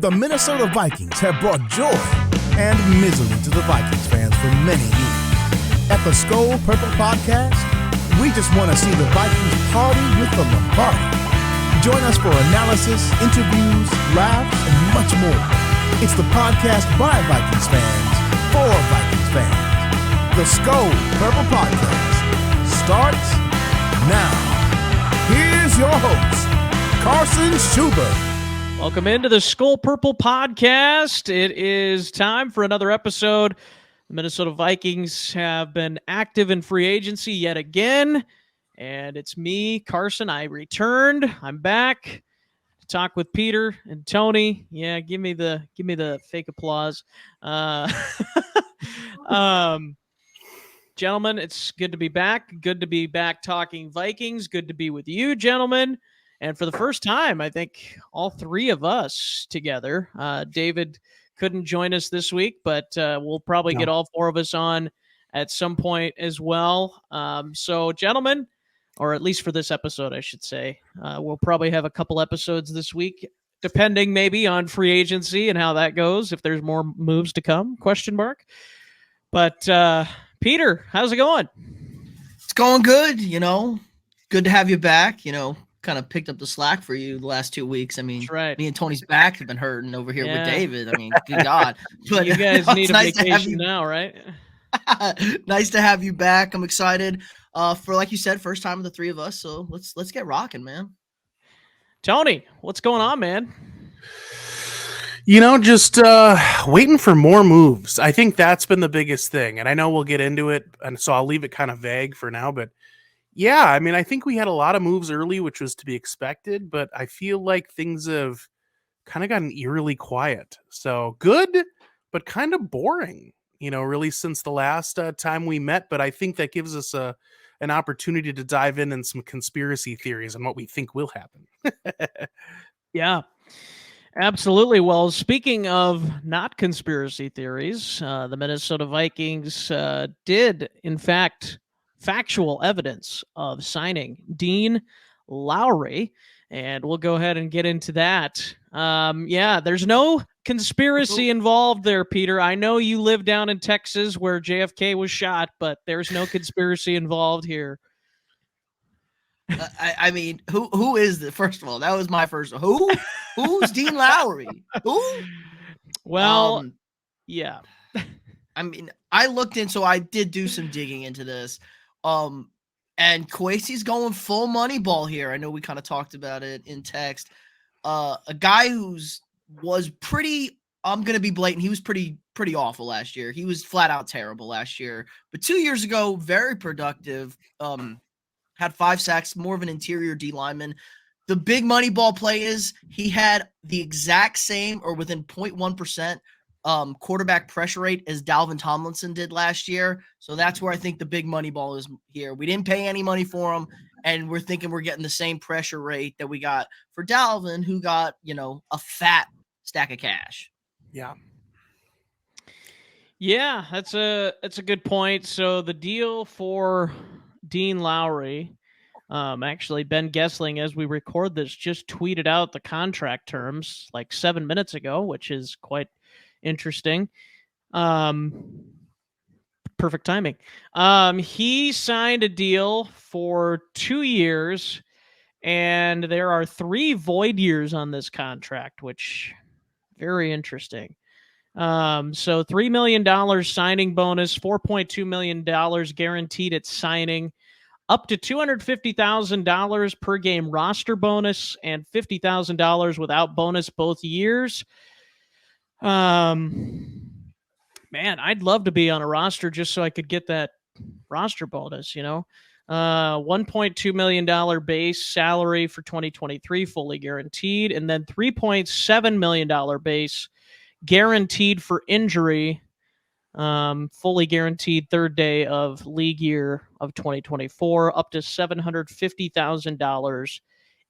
The Minnesota Vikings have brought joy and misery to the Vikings fans for many years. At the Skol Purple Podcast, we just want to see the Vikings party with the Lombardi. Join us for analysis, interviews, laughs, and much more. It's the podcast by Vikings fans for Vikings fans. The Skol Purple Podcast starts now. Here's your host, Carson Schubert. Welcome into the Skol Purple Podcast. It is time for another episode. The Minnesota Vikings have been active in free agency yet again, and it's me, Carson. I returned. I'm back to talk with Peter and Tony. Yeah, give me the fake applause. Gentlemen, it's good to be back. Good to be back talking Vikings. Good to be with you, gentlemen. And for the first time, I think all three of us together. David couldn't join us this week, but we'll probably get all four of us on at some point as well. So, gentlemen, or at least for this episode, I should say, we'll probably have a couple episodes this week, depending maybe on free agency and how that goes, if there's more moves to come, ? But, Peter, how's it going? It's going good, Good to have you back, kind of picked up the slack for you the last 2 weeks. I mean, that's right. Me and Tony's back have been hurting over here with David. I mean, good God. But you guys need a vacation now, right? Nice to have you back. I'm excited for, like you said, first time of the three of us. So let's get rocking, man. Tony, what's going on, man? Just waiting for more moves. I think that's been the biggest thing. And I know we'll get into it, and so I'll leave it kind of vague for now. But yeah, I mean, I think we had a lot of moves early, which was to be expected. But I feel like things have kind of gotten eerily quiet. So good, but kind of boring, really since the last time we met. But I think that gives us an opportunity to dive in some conspiracy theories on what we think will happen. Yeah. Absolutely. Well, speaking of not conspiracy theories, the Minnesota Vikings did, in fact, factual evidence of signing Dean Lowry, and we'll go ahead and get into that. There's no conspiracy involved there, Peter. I know you live down in Texas where JFK was shot, but there's no conspiracy involved here. I mean, who is the first of all? That was my first. Who's Dean Lowry? Who? Well, yeah. I mean, I looked in, so I did do some digging into this. And Kwesi's going full money ball here. I know we kind of talked about it in text. A guy was pretty. I'm gonna be blatant. He was pretty awful last year. He was flat out terrible last year. But 2 years ago, very productive. Had 5 sacks, more of an interior D lineman. The big money ball play is he had the exact same or within 0.1% quarterback pressure rate as Dalvin Tomlinson did last year. So that's where I think the big money ball is here. We didn't pay any money for him, and we're thinking we're getting the same pressure rate that we got for Dalvin, who got, a fat stack of cash. Yeah. Yeah, that's a good point. So the deal for Dean Lowry, actually Ben Gessling, as we record this, just tweeted out the contract terms like 7 minutes ago, which is quite interesting. Perfect timing. He signed a deal for 2 years, and there are 3 void years on this contract, which very interesting. So $3 million signing bonus, $4.2 million guaranteed at signing, up to $250,000 per game roster bonus, and $50,000 without bonus both years. Man, I'd love to be on a roster just so I could get that roster bonus, $1.2 million base salary for 2023, fully guaranteed, and then $3.7 million base guaranteed for injury, fully guaranteed third day of league year of 2024, up to $750,000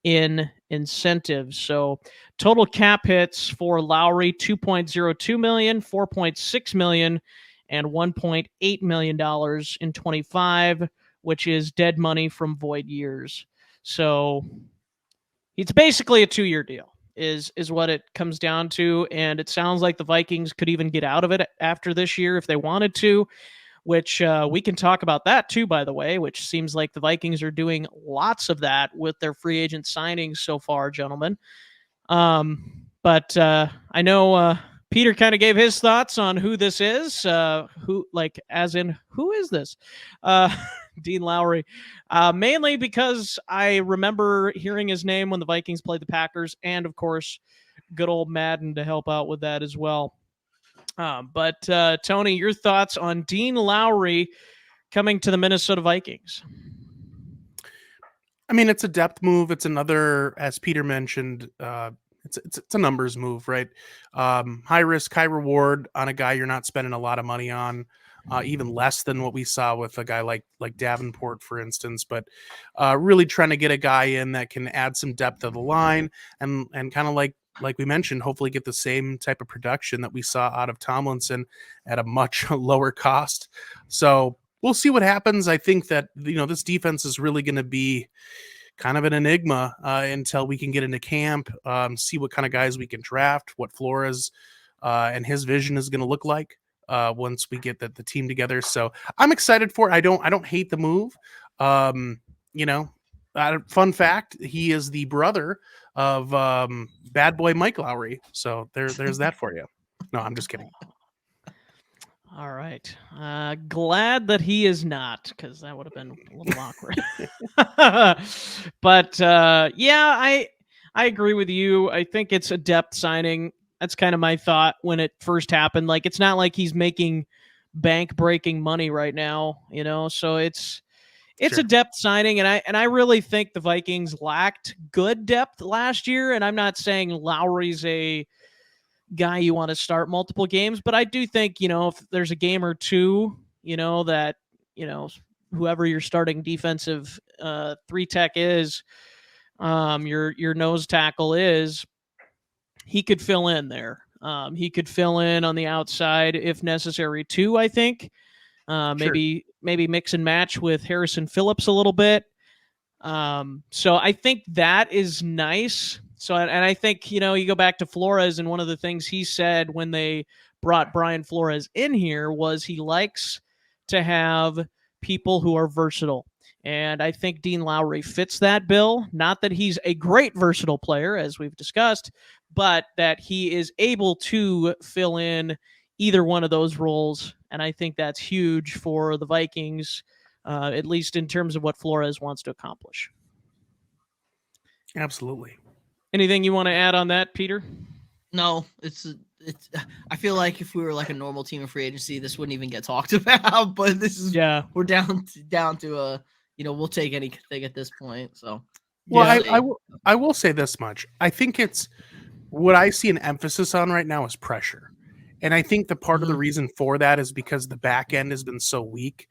in incentives. So total cap hits for Lowry, $2.02 million, $4.6 million, and $1.8 million in 25, which is dead money from void years. So it's basically a 2-year deal. is what it comes down to. And it sounds like the Vikings could even get out of it after this year if they wanted to, which we can talk about that too, by the way, which seems like the Vikings are doing lots of that with their free agent signings so far, gentlemen. But I know Peter kind of gave his thoughts on who this is, who is this? Dean Lowry, mainly because I remember hearing his name when the Vikings played the Packers, and of course, good old Madden to help out with that as well. But Tony, your thoughts on Dean Lowry coming to the Minnesota Vikings? I mean, it's a depth move. It's another, as Peter mentioned, it's a numbers move, right? High risk, high reward on a guy you're not spending a lot of money on, even less than what we saw with a guy like Davenport, for instance. But really trying to get a guy in that can add some depth to the line and kind of like we mentioned, hopefully get the same type of production that we saw out of Tomlinson at a much lower cost. So we'll see what happens. I think that, this defense is really going to be kind of an enigma until we can get into camp, see what kind of guys we can draft, what Flores and his vision is going to look like once we get the team together. So I'm excited for it. I don't hate the move. Fun fact, he is the brother of bad boy Mike Lowry. So there's that for you. No, I'm just kidding. All right. Glad that he is not, because that would have been a little awkward. But yeah, I agree with you. I think it's a depth signing. That's kind of my thought when it first happened. Like, it's not like he's making bank-breaking money right now, So it's Sure. a depth signing, and I really think the Vikings lacked good depth last year. And I'm not saying Lowry's a guy you want to start multiple games, but I do think, if there's a game or two, that, whoever your starting defensive 3-tech is, your nose tackle is, he could fill in there. He could fill in on the outside if necessary too, I think. Maybe mix and match with Harrison Phillips a little bit. So I think that is nice. So, and I think, you go back to Flores, and one of the things he said when they brought Brian Flores in here was he likes to have people who are versatile. And I think Dean Lowry fits that bill. Not that he's a great versatile player, as we've discussed, but that he is able to fill in either one of those roles. And I think that's huge for the Vikings, at least in terms of what Flores wants to accomplish. Absolutely. Anything you want to add on that, Peter? No, it's. I feel like if we were like a normal team in free agency, this wouldn't even get talked about. But this is, we're down to we'll take anything at this point. So, well, I will say this much. I think it's what I see an emphasis on right now is pressure, and I think the part of the reason for that is because the back end has been so weak.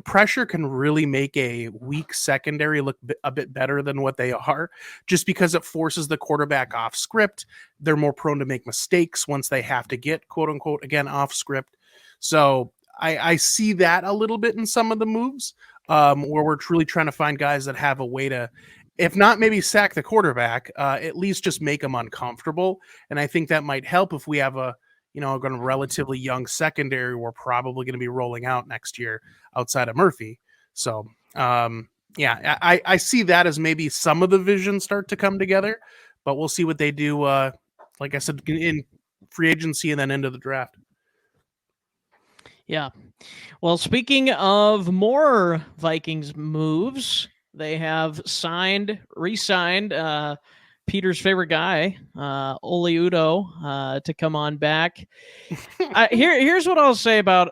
Pressure can really make a weak secondary look a bit better than what they are, just because it forces the quarterback off script. They're more prone to make mistakes once they have to get, quote unquote, again, off script. So I see that a little bit in some of the moves where we're truly trying to find guys that have a way to, if not maybe sack the quarterback, at least just make them uncomfortable. And I think that might help if we have a relatively young secondary we're probably going to be rolling out next year outside of Murphy. So, I see that as maybe some of the visions start to come together, but we'll see what they do, like I said, in free agency and then into the draft. Yeah. Well, speaking of more Vikings moves, they have re-signed Peter's favorite guy, Oli Udoh, to come on back. Here's what I'll say about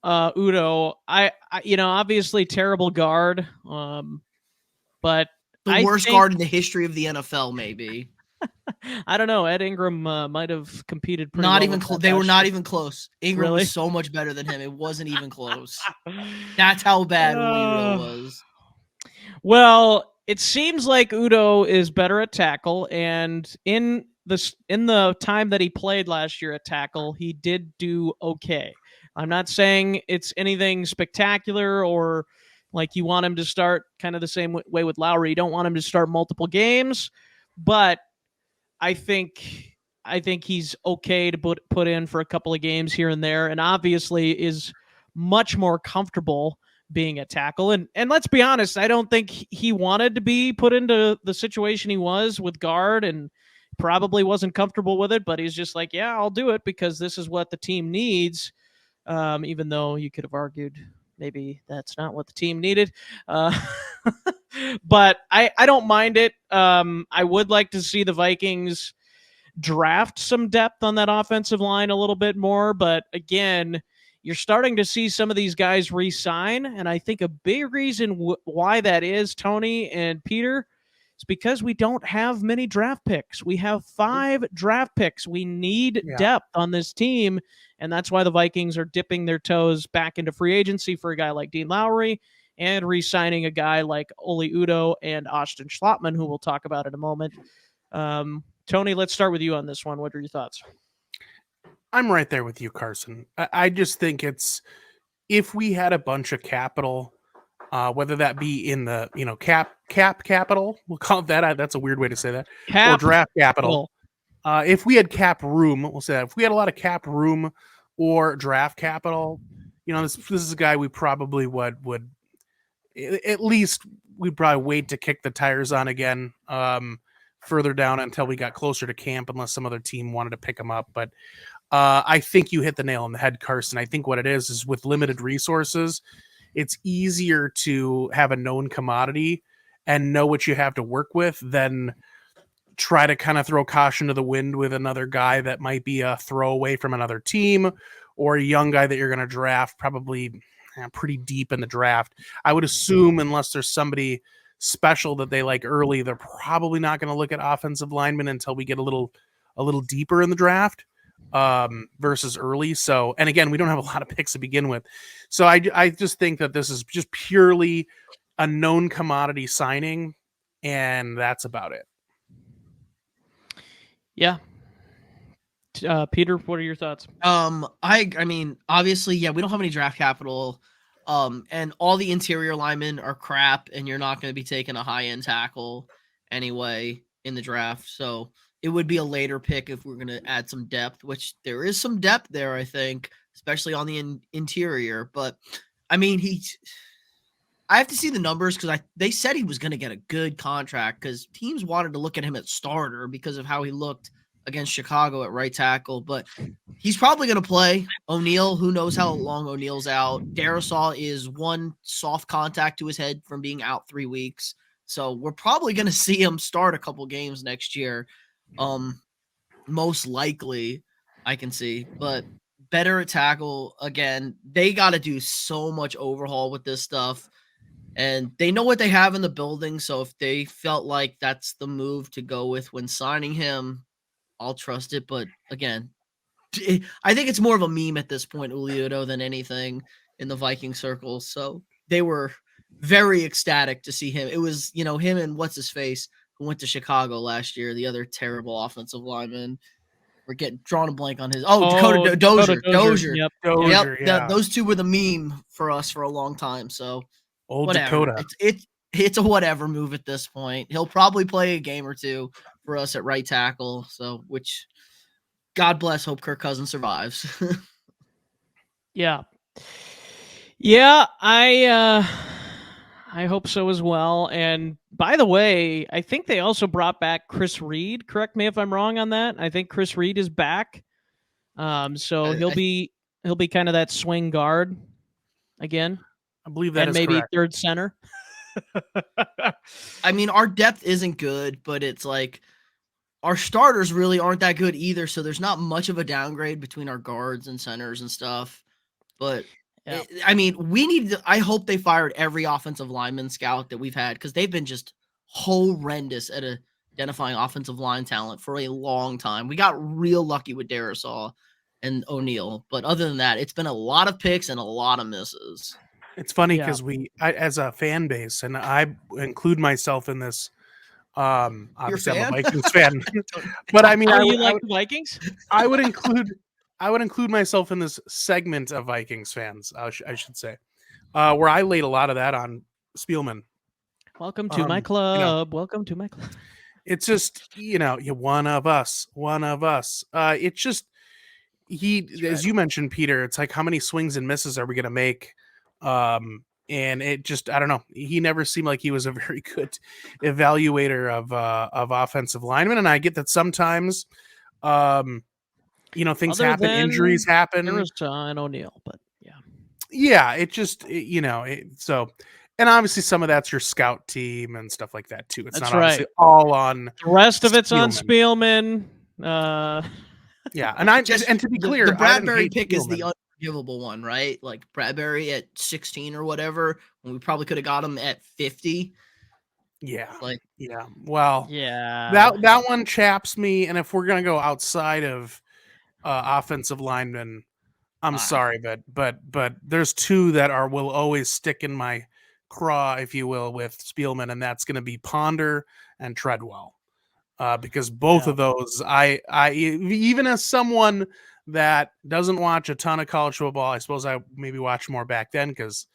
Udoh. I obviously terrible guard, but the worst guard in the history of the NFL, maybe. I don't know. Ed Ingram might have competed pretty not well even close. They were not even close. Ingram really? was so much better than him. It wasn't even close. That's how bad Udoh was. Well, it seems like Udoh is better at tackle, and in the time that he played last year at tackle, he did do okay. I'm not saying it's anything spectacular or like you want him to start kind of the same way with Lowry. You don't want him to start multiple games, but I think he's okay to put in for a couple of games here and there, and obviously is much more comfortable being a tackle. And let's be honest, I don't think he wanted to be put into the situation he was with guard, and probably wasn't comfortable with it, but he's just like, yeah, I'll do it because this is what the team needs. Even though you could have argued maybe that's not what the team needed. But I don't mind it. I would like to see the Vikings draft some depth on that offensive line a little bit more. But again, you're starting to see some of these guys re-sign. And I think a big reason why that is, Tony and Peter, is because we don't have many draft picks. We have 5 draft picks. We need depth on this team. And that's why the Vikings are dipping their toes back into free agency for a guy like Dean Lowry and re-signing a guy like Oli Udoh and Austin Schlottmann, who we'll talk about in a moment. Tony, let's start with you on this one. What are your thoughts? I'm right there with you, Carson. I just think it's, if we had a bunch of capital, whether that be in the cap capital, we'll call it that. That's a weird way to say that. Or draft capital. If we had cap room, we'll say that. If we had a lot of cap room or draft capital, this is a guy we probably would at least we'd probably wait to kick the tires on again further down until we got closer to camp, unless some other team wanted to pick him up. But I think you hit the nail on the head, Carson. I think what it is with limited resources, it's easier to have a known commodity and know what you have to work with than try to kind of throw caution to the wind with another guy that might be a throwaway from another team, or a young guy that you're going to draft probably pretty deep in the draft. I would assume, unless there's somebody special that they like early, they're probably not going to look at offensive linemen until we get a little deeper in the draft versus early. So, and again, we don't have a lot of picks to begin with. So I just think that this is just purely a known commodity signing, and that's about it. Yeah. Peter, what are your thoughts? I mean, obviously, we don't have any draft capital. And all the interior linemen are crap, and you're not going to be taking a high-end tackle anyway in the draft. So it would be a later pick if we're going to add some depth, which there is some depth there, I think, especially on the interior. But I mean, I have to see the numbers because they said he was going to get a good contract because teams wanted to look at him at starter because of how he looked against Chicago at right tackle. But he's probably going to play. O'Neal, who knows how long O'Neal's out. Darrisaw is one soft contact to his head from being out 3 weeks. So we're probably going to see him start a couple games next year. Most likely, I can see. But better at tackle. Again, they got to do so much overhaul with this stuff. And they know what they have in the building. So if they felt like that's the move to go with when signing him, I'll trust it. But again, I think it's more of a meme at this point, Udoh, than anything in the Viking circles. So they were very ecstatic to see him. It was, him and what's his face who went to Chicago last year, the other terrible offensive lineman. We're getting drawn a blank on his. Dakota Dozier. Yep. Dozier, yeah. Those two were the meme for us for a long time. So Old whatever. Dakota. It's a whatever move at this point. He'll probably play a game or two for us at right tackle. So, which, God bless, hope Kirk Cousins survives. Yeah, I hope so as well. And by the way, I think they also brought back Chris Reed. Correct me if I'm wrong on that. I think Chris Reed is back. So he'll be kind of that swing guard again. I believe that and is maybe correct. Third center. I mean, our depth isn't good, but it's like our starters really aren't that good either. So there's not much of a downgrade between our guards and centers and stuff. But I mean, I hope they fired every offensive lineman scout that we've had because they've been just horrendous at identifying offensive line talent for a long time. We got real lucky with Darrisaw and O'Neal, but other than that, it's been a lot of picks and a lot of misses. It's funny because I, as a fan base, and I include myself in this. Obviously, I'm a Vikings fan, but I mean, you like the Vikings? I would include myself in this segment of Vikings fans. I should say, where I laid a lot of that on Spielman. Welcome to my club. Welcome to my club. it's just, one of us. It's just, as you mentioned, Peter, it's like, how many swings and misses are we going to make? And it just, I don't know. He never seemed like he was a very good evaluator of offensive linemen. And I get that sometimes, things Other happen, than injuries happen. Harrison and O'Neal, but yeah. Yeah, it just, so, and obviously some of that's your scout team and stuff like that too. It's That's not obviously right. all on The rest of it's on Spielman. Spielman. Yeah, and to be clear, the Bradbury I didn't hate pick is the Spielman. unforgivable one, right? Like Bradbury at 16 or whatever, when we probably could have got him at 50. Yeah, Like, yeah. Well, Yeah. that one chaps me. And if we're gonna go outside of offensive linemen, I'm sorry, but there's two that will always stick in my craw, if you will, with Spielman, and that's going to be Ponder and Treadwell, because both of those, I even as someone that doesn't watch a ton of college football, I suppose I maybe watched more back then because,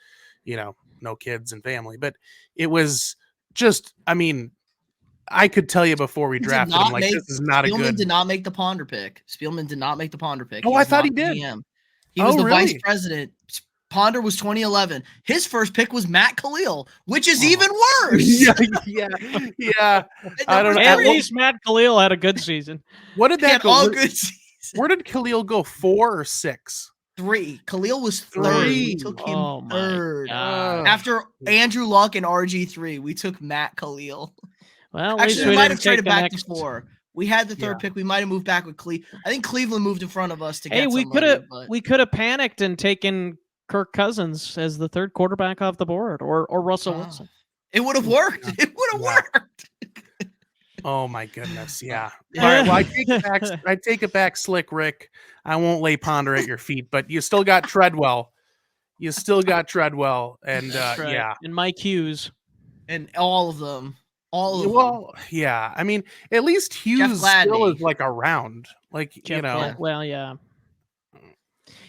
no kids and family, but it was just, I mean, I could tell you before we drafted him, like, this is not a good. Spielman did not make the Ponder pick. Spielman did not make the Ponder pick. Oh, I thought he did. GM. He was the really? vice president. Ponder was 2011. His first pick was Matt Khalil, which is even worse. yeah. I don't know. At least Matt Khalil had a good season. What did that go? All good season. Where did Khalil go? 4 or 6? 3. Khalil was 3rd. We took him 3rd. After Andrew Luck and RG3, we took Matt Khalil. Well, actually, we might have traded back to 4. We had the 3rd pick. We might have moved back with Cleveland. I think Cleveland moved in front of us to get. Hey, we could have panicked and taken Kirk Cousins as the 3rd quarterback off the board, or Russell Wilson. It would have worked. It would have worked. Oh my goodness, yeah. All right, well, I take it back, Slick Rick. I won't lay Ponder at your feet, but you still got Treadwell. And right. yeah, and Mike Hughes, and all of them. Yeah. I mean, at least Hughes still is like around, like Well, yeah.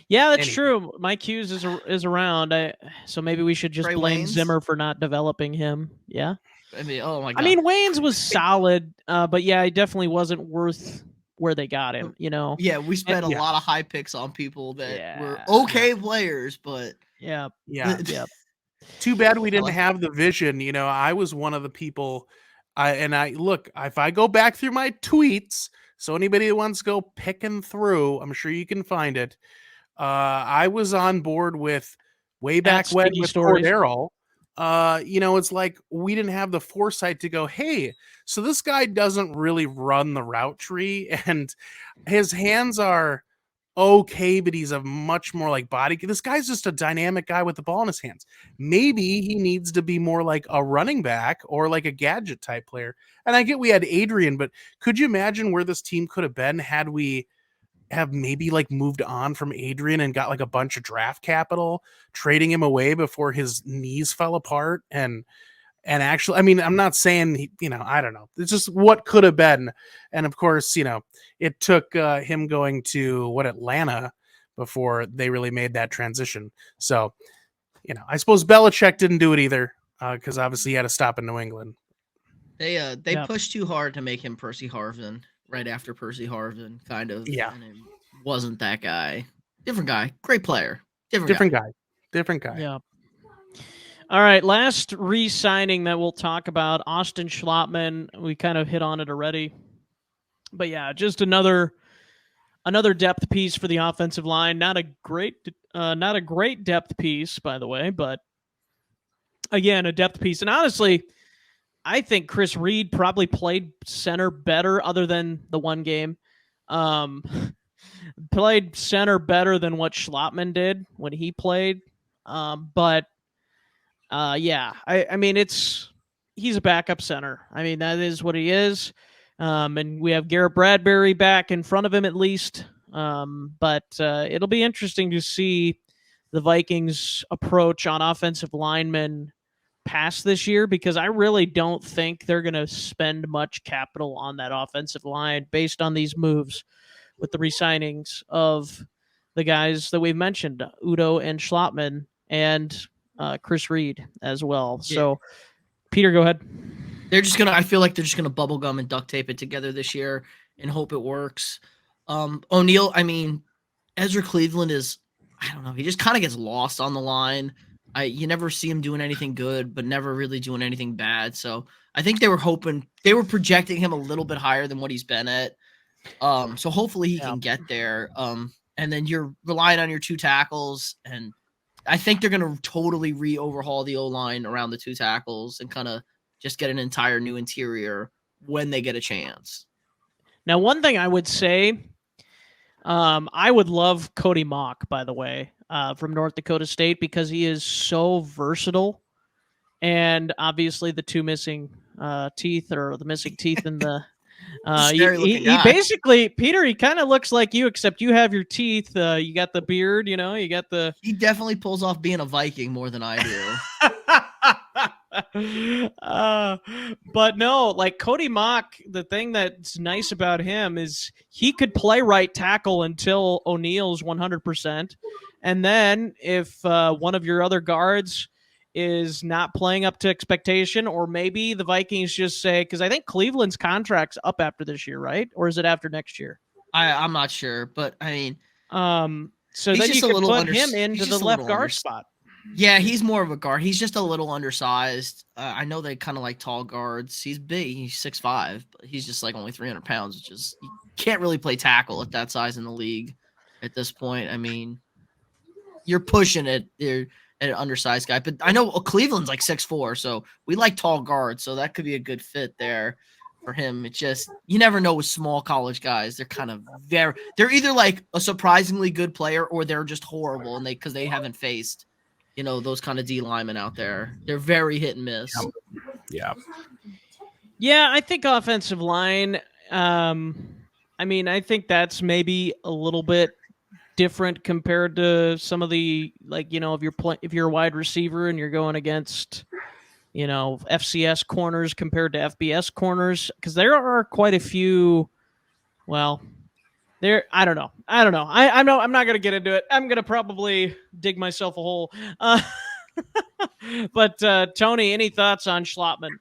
Yeah, that's true. Mike Hughes is around. So maybe we should just blame Zimmer for not developing him. Yeah. I mean, oh my God. I mean, Waynes was solid, but yeah, he definitely wasn't worth where they got him. Yeah, we spent a lot of high picks on people that were okay players, but yeah. Too bad we didn't have the vision. I was one of the people. If I go back through my tweets, so anybody that wants to go picking through, I'm sure you can find it. I was on board with way back when with Cordero. It's like we didn't have the foresight to go, hey, so this guy doesn't really run the route tree, and his hands are okay, but he's a much more like body. This guy's just a dynamic guy with the ball in his hands. Maybe he needs to be more like a running back or like a gadget type player. And I get we had Adrian, but could you imagine where this team could have been had we have maybe like moved on from Adrian and got like a bunch of draft capital, trading him away before his knees fell apart? And actually, I mean, I'm not saying, I don't know. It's just what could have been. And of course, it took him going to Atlanta before they really made that transition. So, I suppose Belichick didn't do it either because obviously he had to stop in New England. They pushed too hard to make him Percy Harvin right after Percy Harvin, kind of. Yeah. And it wasn't that guy. Different guy. Great player. Different guy. Yeah. All right, last re-signing that we'll talk about, Austin Schlottmann. We kind of hit on it already. But yeah, just another depth piece for the offensive line. Not a great depth piece, by the way, but again, a depth piece. And honestly, I think Chris Reed probably played center better other than the one game. Played center better than what Schlottmann did when he played. But I mean, he's a backup center. I mean, that is what he is. And we have Garrett Bradbury back in front of him at least. But it'll be interesting to see the Vikings approach on offensive linemen past this year, because I really don't think they're going to spend much capital on that offensive line based on these moves with the re-signings of the guys that we've mentioned, Udoh and Schlottmann, and Chris Reed as well. Yeah. So, Peter, go ahead. I feel like they're just gonna bubble gum and duct tape it together this year and hope it works. O'Neal, I mean, Ezra Cleveland is, I don't know, he just kind of gets lost on the line. You never see him doing anything good, but never really doing anything bad. So I think they were projecting him a little bit higher than what he's been at. So hopefully he can get there. And then you're relying on your 2 tackles, and I think they're going to totally overhaul the O-line around the 2 tackles and kind of just get an entire new interior when they get a chance. Now, one thing I would say, I would love Cody Mock, by the way, from North Dakota State, because he is so versatile. And obviously the 2 missing teeth, or the missing teeth in the he basically, Peter, he kind of looks like you, except you have your teeth, you got the beard, you got the he definitely pulls off being a Viking more than I do. But no, like Cody Mock, the thing that's nice about him is he could play right tackle until O'Neal's 100%, and then if one of your other guards is not playing up to expectation, or maybe the Vikings just say, because I think Cleveland's contract's up after this year, right? Or is it after next year? I'm not sure, but I mean, so then you can put him into the left guard spot. Yeah, he's more of a guard. He's just a little undersized. I know they kind of like tall guards. He's big. He's 6'5", but he's just like only 300 pounds, which is, you can't really play tackle at that size in the league at this point. I mean, you're pushing it. You're an undersized guy, but I know Cleveland's like 6'4", so we like tall guards, so that could be a good fit there for him. It's just, you never know with small college guys. They're kind of they're either like a surprisingly good player, or they're just horrible, and because they haven't faced, those kind of D linemen out there. They're very hit and miss. Yeah. Yeah, I think offensive line, I mean, I think that's maybe a little bit different compared to some of the, like, if you're a wide receiver and you're going against, FCS corners compared to FBS corners, because there are quite a few. Well, I don't know. I'm not going to get into it. I'm going to probably dig myself a hole. But Tony, any thoughts on Schlottmann?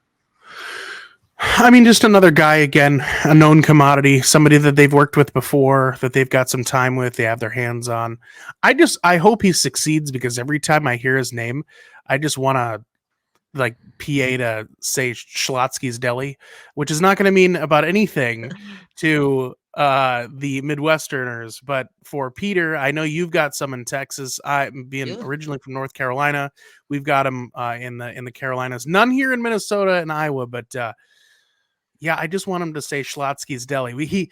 I mean, just another guy, again, a known commodity, somebody that they've worked with before, that they've got some time with, they have their hands on. I hope he succeeds, because every time I hear his name, I just want to, like, PA to say Schlotsky's Deli, which is not going to mean about anything to the Midwesterners. But for Peter, I know you've got some in Texas. Being originally from North Carolina, we've got them in the Carolinas. None here in Minnesota and Iowa, but yeah, I just want him to say Schlotsky's Deli. He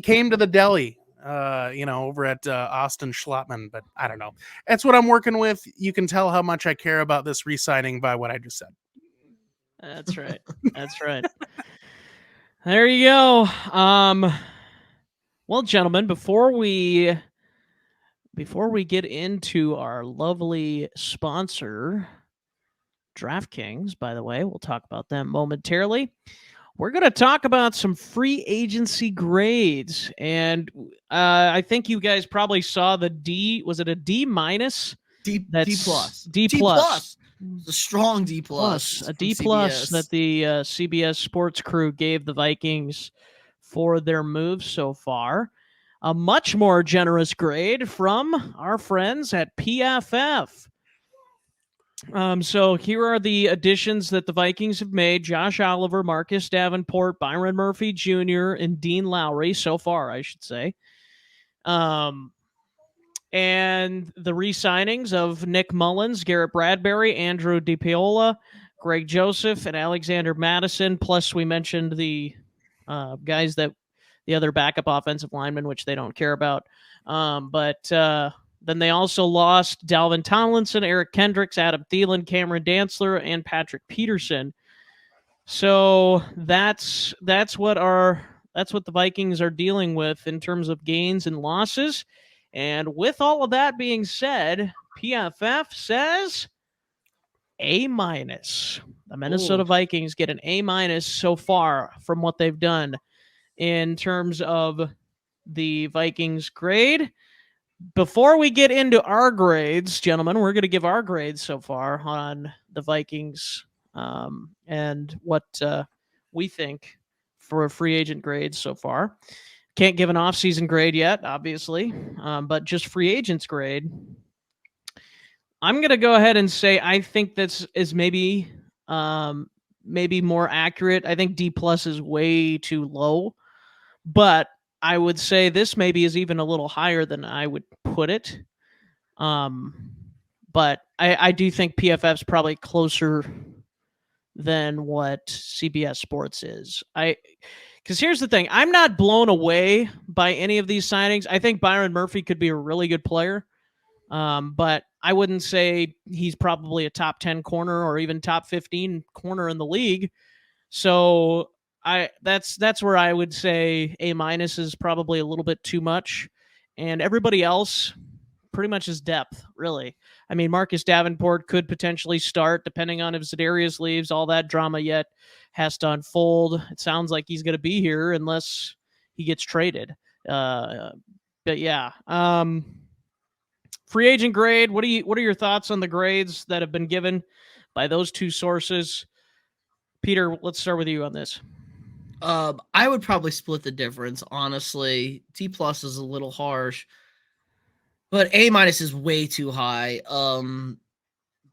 came to the deli, over at Austin Schlottmann, but I don't know. That's what I'm working with. You can tell how much I care about this re-signing by what I just said. That's right. That's right. There you go. Well, gentlemen, before we get into our lovely sponsor, DraftKings, by the way, we'll talk about them momentarily. We're going to talk about some free agency grades, and I think you guys probably saw the D. Was it a D minus? D plus. D plus. The strong D plus. A D plus that the CBS Sports crew gave the Vikings for their moves so far. A much more generous grade from our friends at PFF. So here are the additions that the Vikings have made: Josh Oliver, Marcus Davenport, Byron Murphy Jr., and Dean Lowry so far, I should say. And the re-signings of Nick Mullins, Garrett Bradbury, Andrew DiPiola, Greg Joseph, and Alexander Madison. Plus, we mentioned the guys the other backup offensive linemen, which they don't care about. Then they also lost Dalvin Tomlinson, Eric Kendricks, Adam Thielen, Cameron Dantzler, and Patrick Peterson. So that's what the Vikings are dealing with in terms of gains and losses. And with all of that being said, PFF says A-. The Minnesota Vikings get an A- so far from what they've done in terms of the Vikings grade. Before we get into our grades, gentlemen, we're going to give our grades so far on the Vikings and what we think for free agent grades so far. Can't give an offseason grade yet, obviously, but just free agents grade. I'm going to go ahead and say I think this is maybe more accurate. I think D plus is way too low, but I would say this maybe is even a little higher than I would put it. But I do think PFF's probably closer than what CBS Sports is. Because here's the thing, I'm not blown away by any of these signings. I think Byron Murphy could be a really good player, but I wouldn't say he's probably a top 10 corner or even top 15 corner in the league. So that's where I would say A- is probably a little bit too much, and everybody else pretty much is depth, really. I mean, Marcus Davenport could potentially start depending on if Za'Darius leaves. All that drama yet has to unfold. It sounds like he's going to be here unless he gets traded. But yeah, free agent grade. What are your thoughts on the grades that have been given by those two sources? Peter, let's start with you on this. I would probably split the difference, honestly. D plus is a little harsh, but A- is way too high.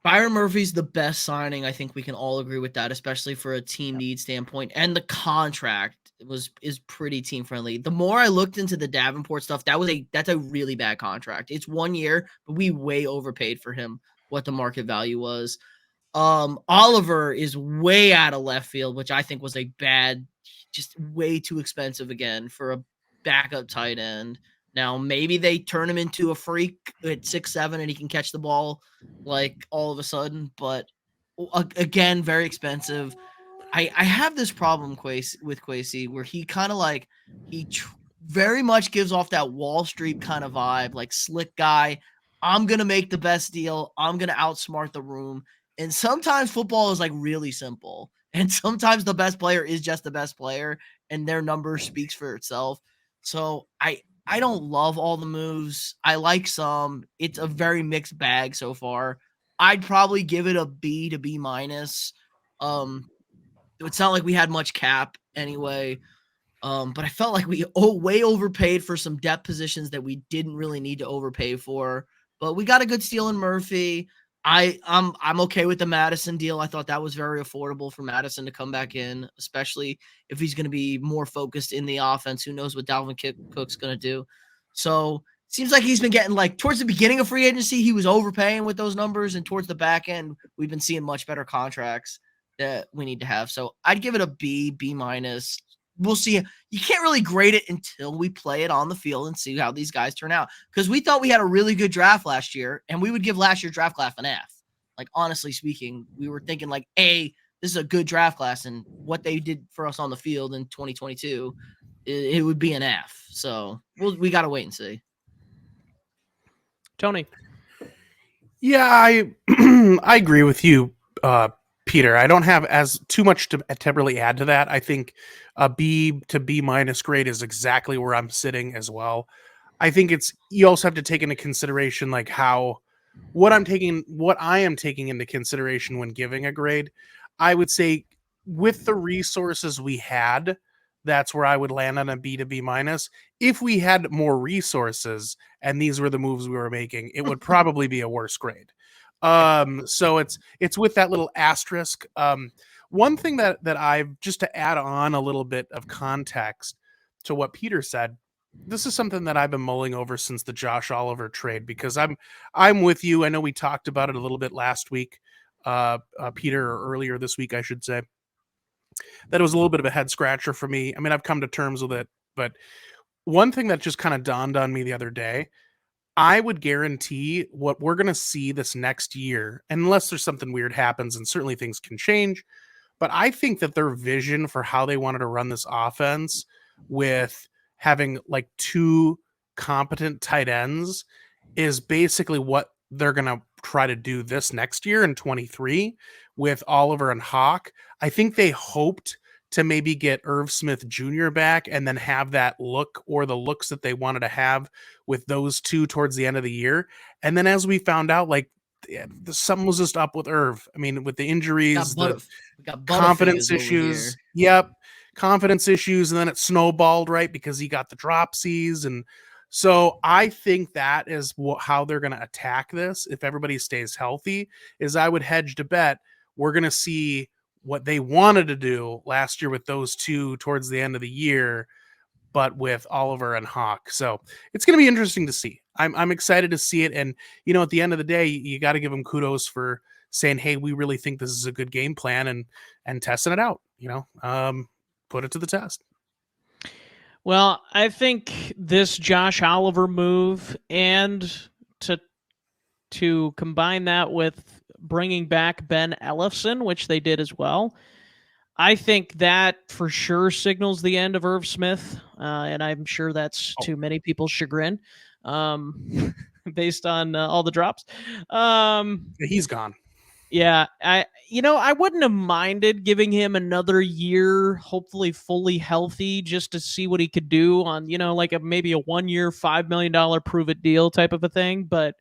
Byron Murphy's the best signing. I think we can all agree with that, especially for a team need standpoint. And the contract is pretty team friendly. The more I looked into the Davenport stuff, that's a really bad contract. It's 1 year, but we way overpaid for him what the market value was. Oliver is way out of left field, which I think was a bad, just way too expensive again for a backup tight end. Now, maybe they turn him into a freak at 6'7" and he can catch the ball like all of a sudden, but again, very expensive. I have this problem with Kwesi where he kind of like, very much gives off that Wall Street kind of vibe, like slick guy. I'm going to make the best deal. I'm going to outsmart the room. And sometimes football is like really simple. And sometimes the best player is just the best player and their number speaks for itself. So I don't love all the moves. I like some. It's a very mixed bag so far. I'd probably give it a B to B minus. It's not like we had much cap anyway. But I felt like we way overpaid for some depth positions that we didn't really need to overpay for. But we got a good steal in Murphy. I'm okay with the Madison deal. I thought that was very affordable for Madison to come back in, especially if he's going to be more focused in the offense. Who knows what Dalvin Cook's going to do? So it seems like he's been getting, like, towards the beginning of free agency, he was overpaying with those numbers, and towards the back end, we've been seeing much better contracts that we need to have. So I'd give it a B minus. We'll see. You can't really grade it until we play it on the field and see how these guys turn out. Because we thought we had a really good draft last year, and we would give last year's draft class an F. Like, honestly speaking, we were thinking like, this is a good draft class, and what they did for us on the field in 2022, it would be an F. So we got to wait and see. Tony. Yeah, I agree with you, Peter. I don't have as too much to really add to that. I think a B to B minus grade is exactly where I'm sitting as well. I think you also have to take into consideration like what I am taking into consideration when giving a grade. I would say with the resources we had, that's where I would land on a B to B minus. If we had more resources and these were the moves we were making, it would probably be a worse grade. So it's with that little asterisk. One thing that I've, just to add on a little bit of context to what Peter said, this is something that I've been mulling over since the Josh Oliver trade, because I'm with you. I know we talked about it a little bit last week, Peter, or earlier this week, I should say. That was a little bit of a head scratcher for me. I mean, I've come to terms with it, but one thing that just kind of dawned on me the other day, I would guarantee what we're going to see this next year, unless there's something weird happens, and certainly things can change, but I think that their vision for how they wanted to run this offense with having like two competent tight ends is basically what they're going to try to do this next year in 23 with Oliver and Hawk. I think they hoped to maybe get Irv Smith Jr. back and then have that look, or the looks that they wanted to have with those two towards the end of the year. And then as we found out, like, something was just up with Irv. I mean, with the injuries, the We got confidence Butterfingers over here. issues. Yep. Confidence issues. And then it snowballed, right? Because he got the dropsies. And so I think that is how they're going to attack this. If everybody stays healthy, is I would hedge to bet we're going to see what they wanted to do last year with those two towards the end of the year, but with Oliver and Hawk. So it's going to be interesting to see. I'm excited to see it. And, at the end of the day, you got to give them kudos for saying, hey, we really think this is a good game plan and testing it out, put it to the test. Well, I think this Josh Oliver move and to combine that with bringing back Ben Ellefson, which they did as well, I think that for sure signals the end of Irv Smith, and I'm sure that's to many people's chagrin, based on all the drops. He's gone. Yeah, I wouldn't have minded giving him another year, hopefully fully healthy, just to see what he could do on, like maybe a 1 year, $5 million prove it deal type of a thing. But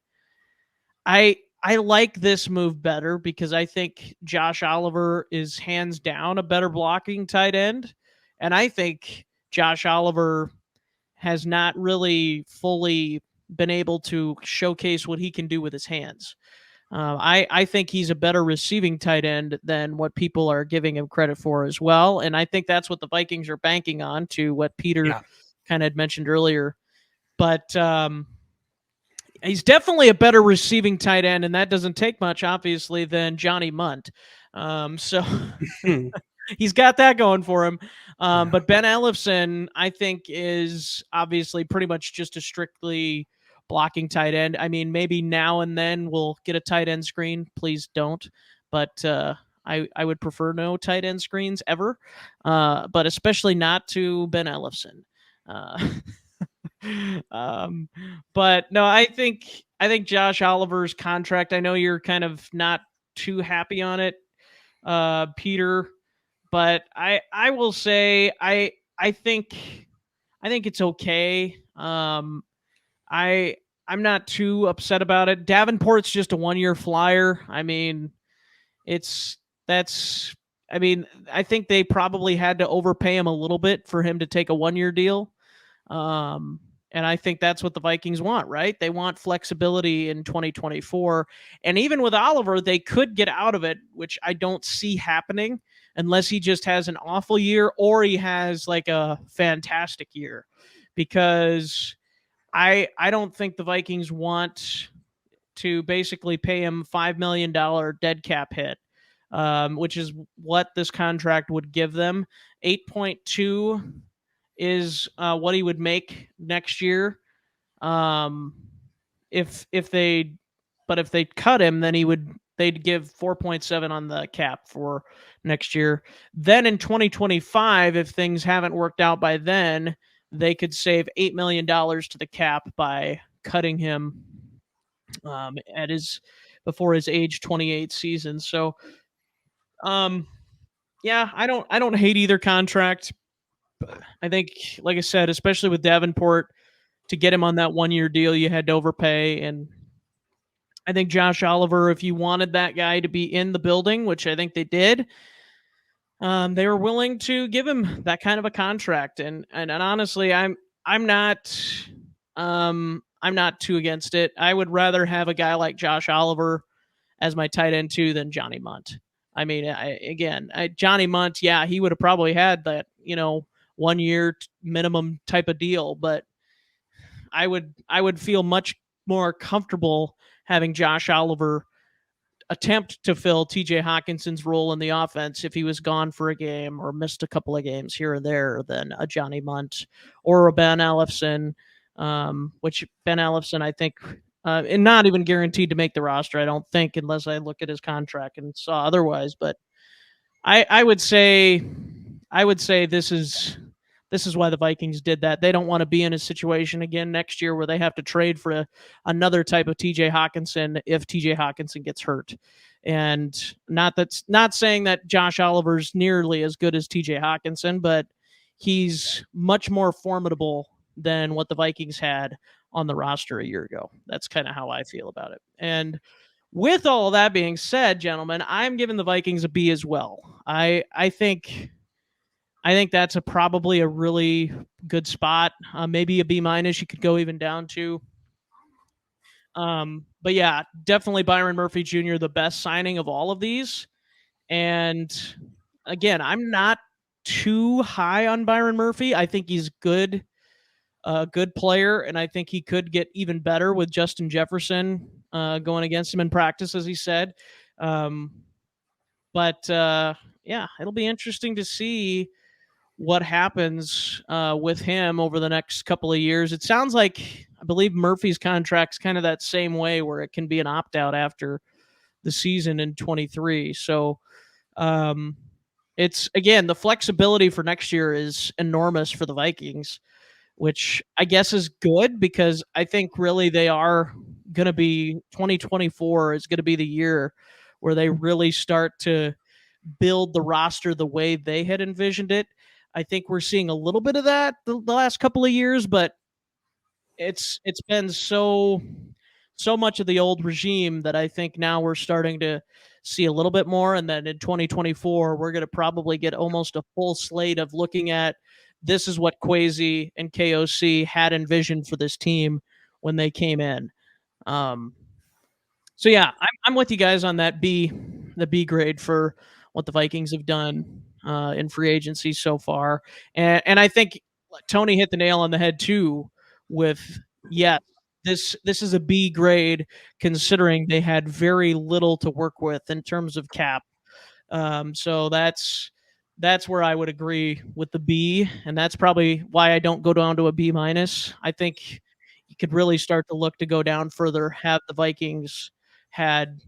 I like this move better because I think Josh Oliver is hands down a better blocking tight end. And I think Josh Oliver has not really fully been able to showcase what he can do with his hands. I think he's a better receiving tight end than what people are giving him credit for as well. And I think that's what the Vikings are banking on, to what Peter kind of had mentioned earlier. But he's definitely a better receiving tight end, and that doesn't take much, obviously, than Johnny Munt. So he's got that going for him. But Ben Ellefson, I think, is obviously pretty much just a strictly blocking tight end. I mean, maybe now and then we'll get a tight end screen. Please don't. But I would prefer no tight end screens ever, but especially not to Ben Ellefson. But no, I think Josh Oliver's contract, I know you're kind of not too happy on it, Peter, but I will say I think it's okay. I'm not too upset about it. Davenport's just a 1 year flyer. I mean, I think they probably had to overpay him a little bit for him to take a 1 year deal. And I think that's what the Vikings want, right? They want flexibility in 2024. And even with Oliver, they could get out of it, which I don't see happening unless he just has an awful year or he has like a fantastic year. Because I don't think the Vikings want to basically pay him $5 million dead cap hit, which is what this contract would give them. 8.2 is what he would make next year. If they cut him, then they'd give 4.7 on the cap for next year. Then in 2025, if things haven't worked out by then, they could save $8 million to the cap by cutting him before his age 28 season. So, yeah, I don't hate either contract. I think, like I said, especially with Davenport, to get him on that 1 year deal, you had to overpay. And I think Josh Oliver, if you wanted that guy to be in the building, which I think they did, they were willing to give him that kind of a contract. And honestly, I'm not too against it. I would rather have a guy like Josh Oliver as my tight end too than Johnny Munt. I mean, Johnny Munt, yeah, he would have probably had that, 1 year minimum type of deal, but I would feel much more comfortable having Josh Oliver attempt to fill TJ Hawkinson's role in the offense if he was gone for a game or missed a couple of games here or there than a Johnny Munt or a Ben Ellefson, which Ben Ellefson, I think, and not even guaranteed to make the roster, I don't think, unless I look at his contract and saw otherwise. But I would say this is why the Vikings did that. They don't want to be in a situation again next year where they have to trade for another type of TJ Hawkinson if TJ Hawkinson gets hurt. And not saying that Josh Oliver's nearly as good as TJ Hawkinson, but he's much more formidable than what the Vikings had on the roster a year ago. That's kind of how I feel about it. And with all that being said, gentlemen, I'm giving the Vikings a B as well. I think that's probably a really good spot. Maybe a B minus. You could go even down to. But yeah, definitely Byron Murphy Jr., the best signing of all of these. And again, I'm not too high on Byron Murphy. I think he's good, a good player, and I think he could get even better with Justin Jefferson going against him in practice, as he said. But yeah, it'll be interesting to see what happens with him over the next couple of years. It sounds like, I believe Murphy's contract's kind of that same way, where it can be an opt-out after the season in 23. So it's, again, the flexibility for next year is enormous for the Vikings, which I guess is good, because I think really they are going to be, 2024 is going to be the year where they really start to build the roster the way they had envisioned it. I think we're seeing a little bit of that the last couple of years, but it's been so much of the old regime that I think now we're starting to see a little bit more. And then in 2024, we're going to probably get almost a full slate of looking at, this is what Kwesi and KOC had envisioned for this team when they came in. So yeah, I'm with you guys on that the B grade for what the Vikings have done in free agency so far. And I think Tony hit the nail on the head too with, yeah, this is a B grade, considering they had very little to work with in terms of cap. So that's where I would agree with the B, and that's probably why I don't go down to a B minus. I think you could really start to look to go down further, have the Vikings had,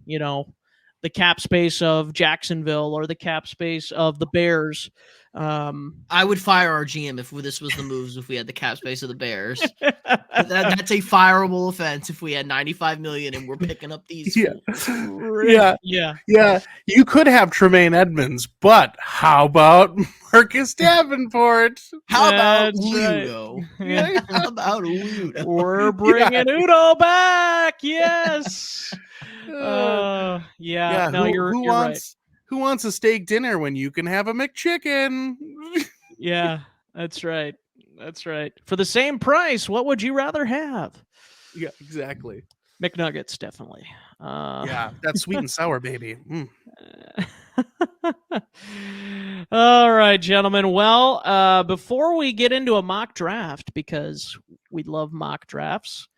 the cap space of Jacksonville or the cap space of the Bears. I would fire our GM if this was the moves, if we had the cap space of the Bears. That's a fireable offense if we had $95 million and we're picking up these. Yeah. You could have Tremaine Edmonds, but how about Marcus Davenport? How about That's Udoh? right. How about Udoh? We're bringing Udoh back. Yes. Yeah. No, you're right. Who wants a steak dinner when you can have a McChicken? Yeah, that's right. That's right. For the same price, what would you rather have? Yeah, exactly. McNuggets, definitely. Yeah, that's sweet and sour, baby. All right, gentlemen. Well, before we get into a mock draft, because we love mock drafts,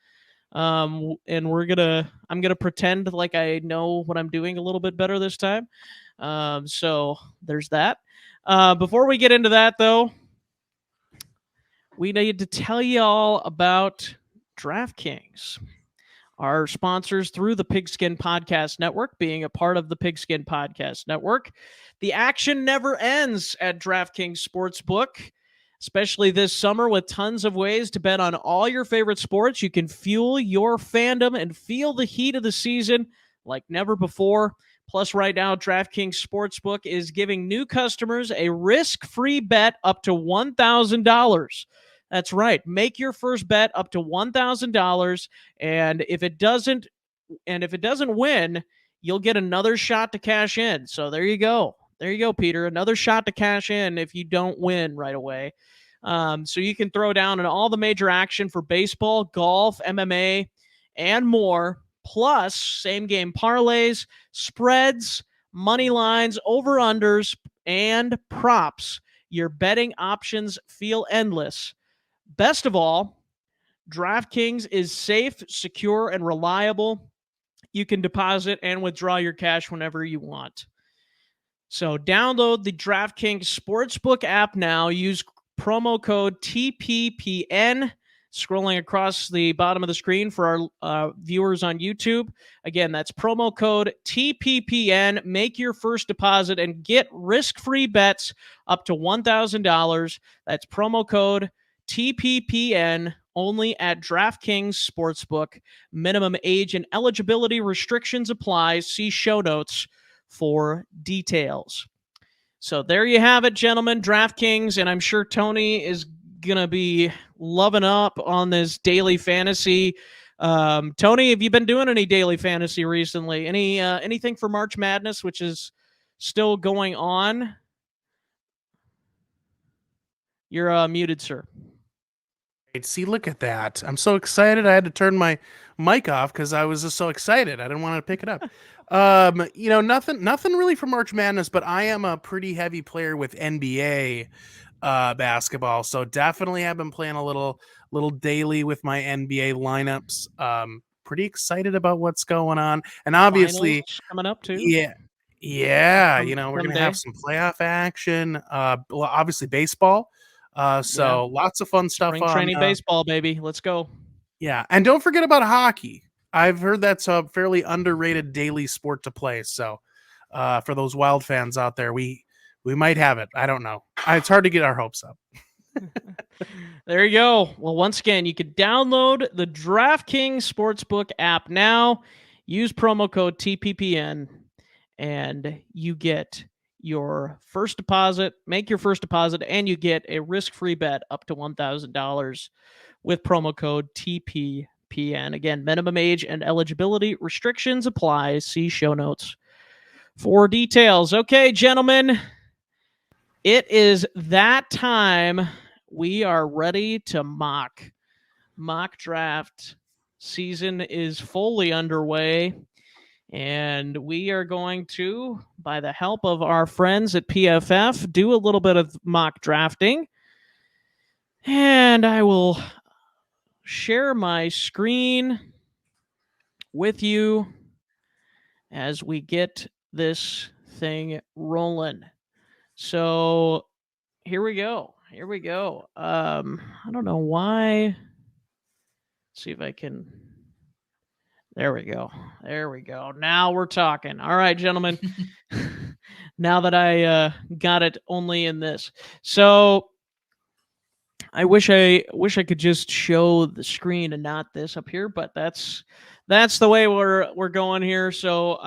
and I'm gonna pretend like I know what I'm doing a little bit better this time. So there's that. Before we get into that, though, we need to tell you all about DraftKings, our sponsors through the Pigskin Podcast Network. Being a part of the Pigskin Podcast Network, the action never ends at DraftKings Sportsbook, especially this summer with tons of ways to bet on all your favorite sports. You can fuel your fandom and feel the heat of the season like never before. Plus, right now, DraftKings Sportsbook is giving new customers a risk-free bet up to $1,000. That's right. Make your first bet up to $1,000, and if it doesn't win, you'll get another shot to cash in. So there you go. There you go, Peter. Another shot to cash in if you don't win right away. So you can throw down on all the major action for baseball, golf, MMA, and more. Plus, same game parlays, spreads, money lines, over-unders, and props. Your betting options feel endless. Best of all, DraftKings is safe, secure, and reliable. You can deposit and withdraw your cash whenever you want. So download the DraftKings Sportsbook app now. Use promo code TPPN, scrolling across the bottom of the screen for our viewers on YouTube. Again, that's promo code TPPN. Make your first deposit and get risk-free bets up to $1,000. That's promo code TPPN, only at DraftKings Sportsbook. Minimum age and eligibility restrictions apply. See show notes for details. So there you have it, gentlemen. DraftKings, and I'm sure Tony is going to be loving up on this daily fantasy Tony, have you been doing any daily fantasy recently? Anything for March Madness, which is still going on? You're muted, sir. See, look at that. I'm so excited. I had to turn my mic off because I was just so excited. I didn't want to pick it up. Nothing really for March Madness, but I am a pretty heavy player with NBA basketball. So definitely have been playing a little daily with my NBA lineups. Pretty excited about what's going on. And obviously Finals coming up too. Yeah. We're going to someday. have some playoff action. Obviously baseball. So lots of fun stuff Spring on training baseball, baby. Let's go. Yeah, and don't forget about hockey. I've heard that's a fairly underrated daily sport to play. So, for those Wild fans out there, we might have it. I don't know. It's hard to get our hopes up. There you go. Well, once again, you can download the DraftKings Sportsbook app now. Use promo code TPPN, and you get your first deposit. Make your first deposit, and you get a risk-free bet up to $1,000 with promo code TPPN. Again, minimum age and eligibility restrictions apply. See show notes for details. Okay, gentlemen, it is that time. We are ready to mock draft. Season is fully underway, and we are going to, by the help of our friends at PFF, do a little bit of mock drafting. And I will share my screen with you as we get this thing rolling. So here we go. I don't know why. Let's see if I can. There we go. Now we're talking. All right, gentlemen. Now that I got it only in this. So I wish I could just show the screen and not this up here, but that's the way we're going here. So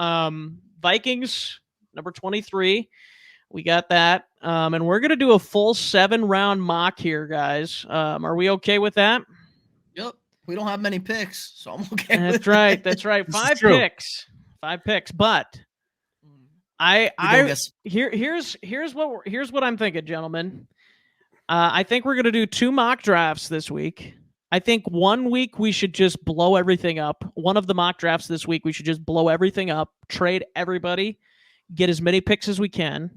Vikings number 23, we got that, and we're gonna do a full 7-round mock here, guys. Are we okay with that? Yep. We don't have many picks, so I'm okay. That's right. That's right. Five picks. But here's what I'm thinking, gentlemen. I think we're going to do 2 mock drafts this week. I think 1 week we should just blow everything up. One of the mock drafts this week, we should just blow everything up, trade everybody, get as many picks as we can.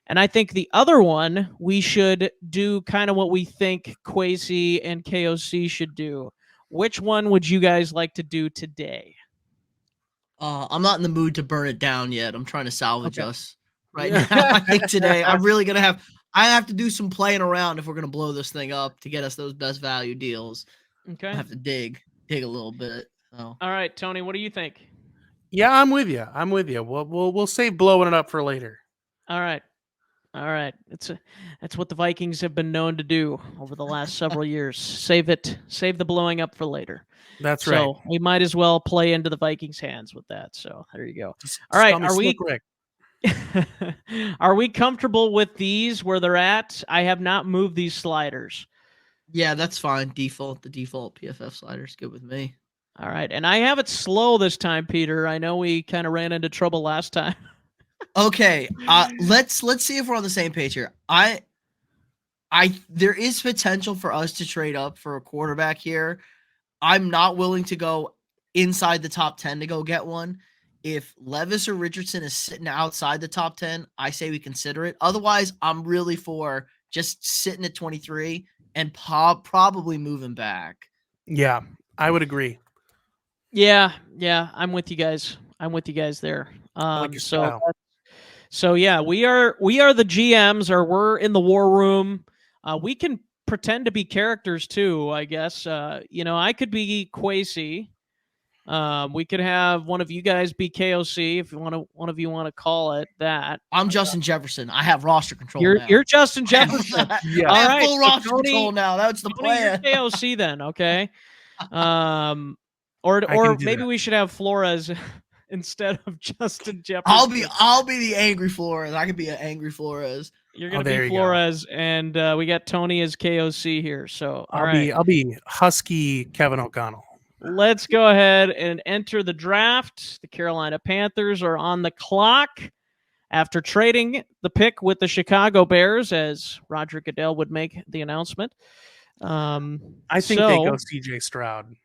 And I think the other one, we should do kind of what we think Kwesi and KOC should do. Which one would you guys like to do today? I'm not in the mood to burn it down yet. I'm trying to salvage us right now. I think today I'm really going to I have to do some playing around if we're going to blow this thing up to get us those best value deals. Okay. I have to dig a little bit. So. All right, Tony, what do you think? Yeah, I'm with you. We'll save blowing it up for later. All right. That's what the Vikings have been known to do over the last several years. Save the blowing up for later. That's right. So we might as well play into the Vikings' hands with that. So there you go. All right, are we comfortable with these where they're at? I have not moved these sliders. Yeah, that's fine. The default PFF sliders good with me. All right, and I have it slow this time, Peter. I know we kind of ran into trouble last time. Okay, let's see if we're on the same page here. There is potential for us to trade up for a quarterback here. I'm not willing to go inside the top 10 to go get one. If Levis or Richardson is sitting outside the top 10, I say we consider it. Otherwise, I'm really for just sitting at 23 and probably moving back. Yeah, I would agree. Yeah, I'm with you guys. There. So yeah, we are the GMs, or we're in the war room. We can pretend to be characters too, I guess. I could be Kwesi. We could have one of you guys be KOC if one of you want to call it that. I'm Justin Jefferson. I have roster control. You're Justin Jefferson. Yeah. I have full roster control now. That's the plan. KOC then, okay. Or maybe we should have Flores instead of Justin Jefferson. I'll be the angry Flores. I could be an angry Flores. You're gonna be Flores, and we got Tony as KOC here. So I'll be Husky Kevin O'Connell. let's go ahead and enter the draft. The Carolina Panthers are on the clock after trading the pick with the Chicago Bears, as Roger Goodell would make the announcement. I think they go CJ Stroud.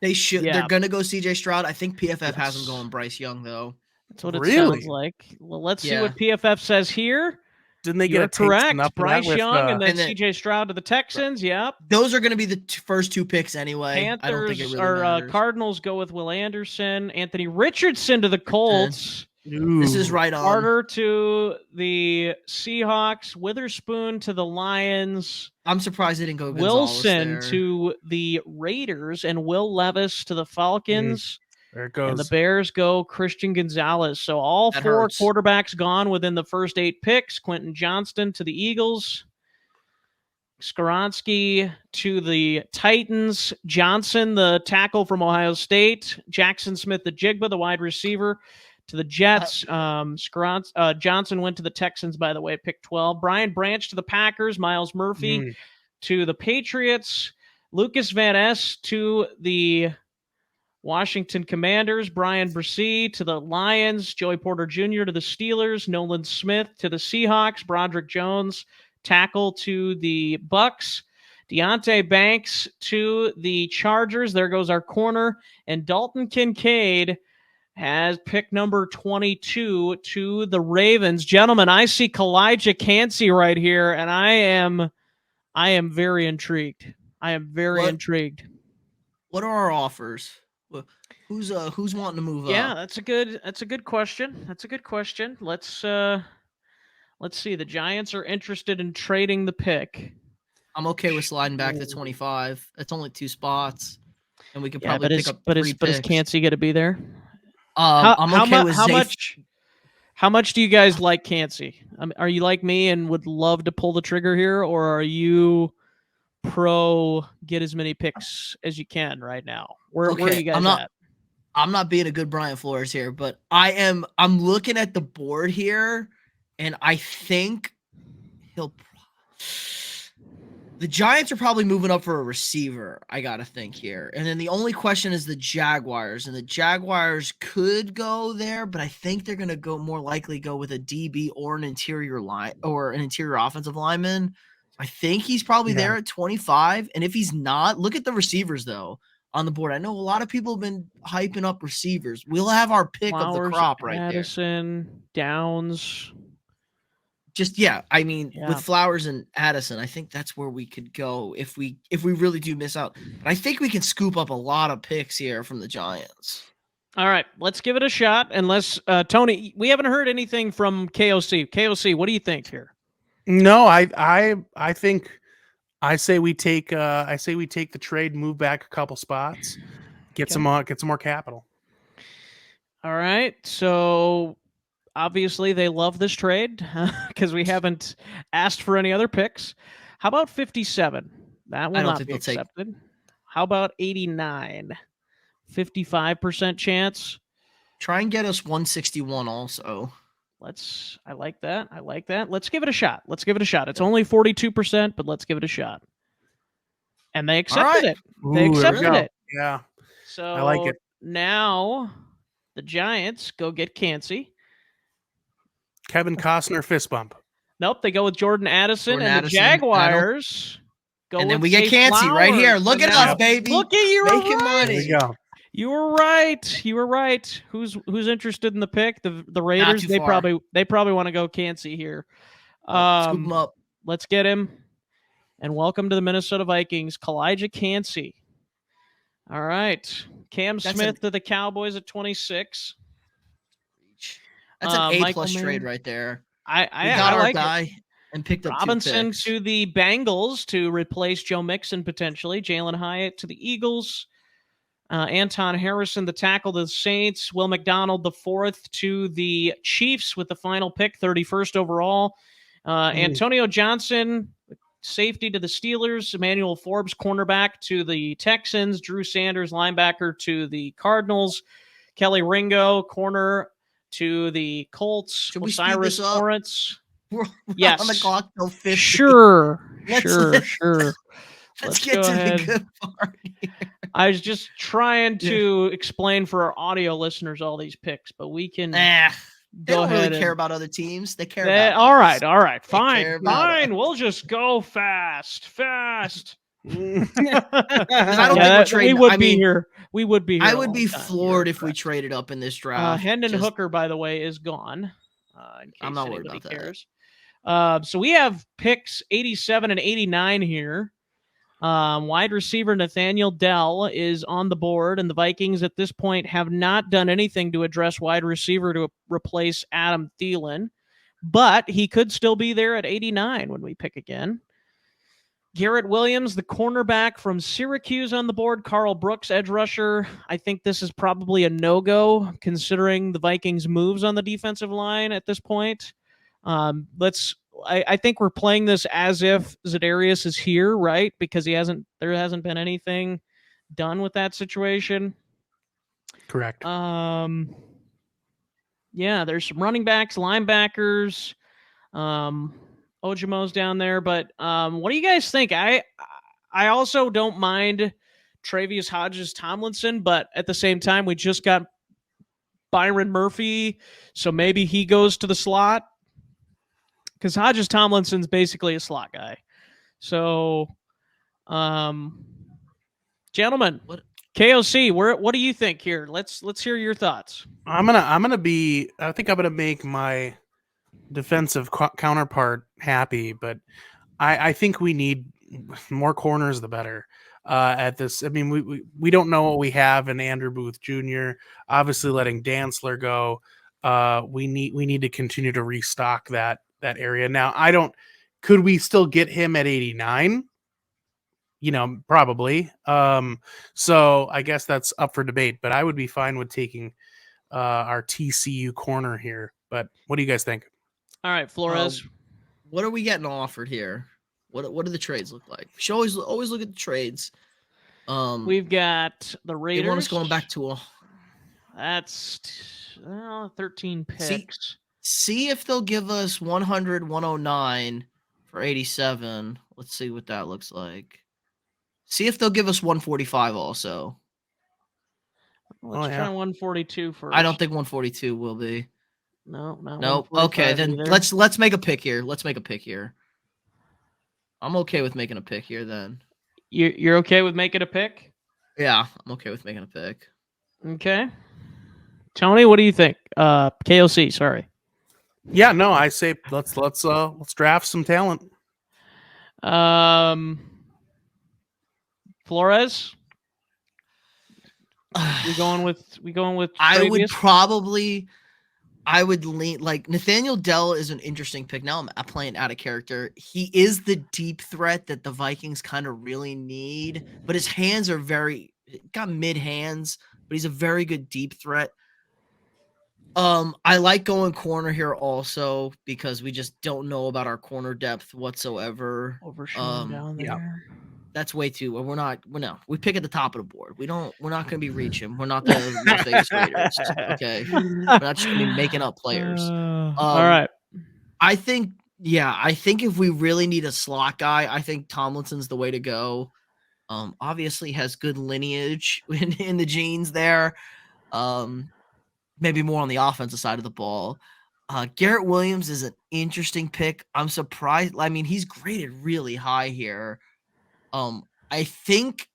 They should. Yeah. They're gonna go CJ Stroud. I think PFF has them Yes. going Bryce Young though. That's what it Really? sounds like. Well, let's see Yeah. what PFF says here. Didn't they You're get a taste correct. enough of that Bryce with, Young and then and then- CJ Stroud to the Texans. Yep. Those are gonna be the first two picks anyway. I don't think it Panthers really matters. Cardinals go with Will Anderson. Anthony Richardson to the Colts. This is right on. Carter to the Seahawks. Witherspoon to the Lions. I'm surprised they didn't go Gonzalez Wilson there. to the Raiders and Will Levis to the Falcons. There it goes. And the Bears go Christian Gonzalez. So all That four hurts. quarterbacks gone within the first 8 picks. Quentin Johnston to the Eagles. Skoronski to the Titans. Johnson, the tackle from Ohio State. Jackson Smith, the Jigba, the wide receiver, to the Jets. Johnson went to the Texans, by the way, pick 12. Brian Branch to the Packers. Miles Murphy to the Patriots. Lucas Van Ness to the Washington Commanders. Brian Bresee to the Lions. Joey Porter Jr. to the Steelers. Nolan Smith to the Seahawks. Broderick Jones, tackle, to the Bucks. Deontay Banks to the Chargers. There goes our corner. And Dalton Kincaid has pick number 22 to the Ravens. Gentlemen, I see Kalijah Cansey right here, and I am very intrigued. I am very intrigued. What are our offers? Who's wanting to move up? Yeah, that's a good question. That's a good question. Let's see. The Giants are interested in trading the pick. I'm okay with sliding back to 25. It's only 2 spots, and we could probably pick up. But is Cansey going to be there? I'm okay with how Zay. much. How much do you guys like Cansey? Are you like me and would love to pull the trigger here, or are you pro get as many picks as you can right now? Where are you guys at? I'm not being a good Brian Flores here, but I'm looking at the board here, and I think the Giants are probably moving up for a receiver, I got to think here. And then the only question is the Jaguars, and the Jaguars could go there, but I think they're going to more likely go with a DB or an interior line or an interior offensive lineman. I think he's probably there at 25. And if he's not, look at the receivers though on the board. I know a lot of people have been hyping up receivers. We'll have our pick of the crop right Addison, there. Downs. With Flowers and Addison, I think that's where we could go if we really do miss out. But I think we can scoop up a lot of picks here from the Giants. All right, let's give it a shot. Unless Tony, we haven't heard anything from KOC. KOC, what do you think here? No, I think I say we take the trade, move back a couple spots, get some more capital. All right, so obviously they love this trade because we haven't asked for any other picks. How about 57? That will not be accepted. How about 89? 55% chance. Try and get us 161 also. I like that. Let's give it a shot. It's only 42%, but let's give it a shot. And they accepted it. They accepted it. Yeah. So I like it. Now the Giants go get Cansey. Kevin Costner fist bump. Nope, they go with Jordan Addison, the Jaguars go and with then we get Cansey right here. Look at us, baby. Look at you, making money. There you go. You were right. Who's interested in the pick? The Raiders. They probably want to go Cansey here. Scoop him up. Let's get him. And welcome to the Minnesota Vikings, Kalijah Cansey. All right, Cam Smith to the Cowboys at 26. That's an A+ trade right there. I got our like guy and picked up Robinson 2 picks. to the Bengals to replace Joe Mixon potentially. Jalen Hyatt to the Eagles. Anton Harrison, the tackle, to the Saints. Will McDonald, the 4th, to the Chiefs with the final pick, 31st overall. Antonio Johnson, safety, to the Steelers. Emmanuel Forbes, cornerback, to the Texans. Drew Sanders, linebacker, to the Cardinals. Kelly Ringo, corner, to the Colts. Should we Osiris speed this up? Lawrence. We're Yes. on the clock till 50. Sure. Let's Sure. Let's get to the good part here. I was just trying to explain for our audio listeners all these picks, but we can They go don't ahead. really care about other teams. They care They- about all us. right, They fine, care about fine. us. We'll just go fast. 'Cause I don't Yeah, think we're trading. we would I be mean, here. We would be here. I a would long be time. floored You're if we correct. traded up in this draft. Hendon Just- Hooker, by the way, is gone. In case I'm not worried anybody about that. cares. So we have picks 87 and 89 here. Wide receiver Nathaniel Dell is on the board, and the Vikings at this point have not done anything to address wide receiver to replace Adam Thielen, but he could still be there at 89 when we pick again. Garrett Williams, the cornerback from Syracuse, on the board. Carl Brooks, edge rusher. I think this is probably a no-go considering the Vikings' moves on the defensive line at this point. I think we're playing this as if Za'Darius is here, right? Because there hasn't been anything done with that situation. Correct. Yeah, there's some running backs, linebackers. Ojimo's down there, but what do you guys think? I also don't mind Travius Hodges-Tomlinson, but at the same time, we just got Byron Murphy, so maybe he goes to the slot because Hodges-Tomlinson's basically a slot guy. So, gentlemen, KOC, what do you think here? Let's hear your thoughts. I think I'm gonna make my defensive counterpart happy, but I think we need more corners the better at this. I mean, we don't know what we have in Andrew Booth Jr. Obviously, letting Dantzler go, we need to continue to restock that area. Now, could we still get him at 89? Probably. So I guess that's up for debate, but I would be fine with taking our TCU corner here. But what do you guys think? All right, Flores. What are we getting offered here? What do the trades look like? We should always look at the trades. We've got the Raiders. They want us going back to that's 13 picks. See if they'll give us 100, 109 for 87. Let's see what that looks like. See if they'll give us 145 also. Let's try 142 first. I don't think 142 will be. No. Okay, then either. let's make a pick here. I'm okay with making a pick here then. You're okay with making a pick? Yeah, I'm okay with making a pick. Okay. Tony, what do you think? KOC, sorry. Yeah, no, I say let's draft some talent. Flores? We going with I would lean like Nathaniel Dell is an interesting pick. Now I'm playing out of character. He is the deep threat that the Vikings kind of really need, but his hands are got mid hands, but he's a very good deep threat. I like going corner here also because we just don't know about our corner depth whatsoever. down there. Yeah. That's way too. We pick at the top of the board. We're not going to be reaching. We're not the Las Vegas Raiders. Okay, we're not just going to be making up players. All right. I think if we really need a slot guy, I think Tomlinson's the way to go. Obviously has good lineage in the genes there. Maybe more on the offensive side of the ball. Garrett Williams is an interesting pick. I'm surprised. I mean, he's graded really high here. I think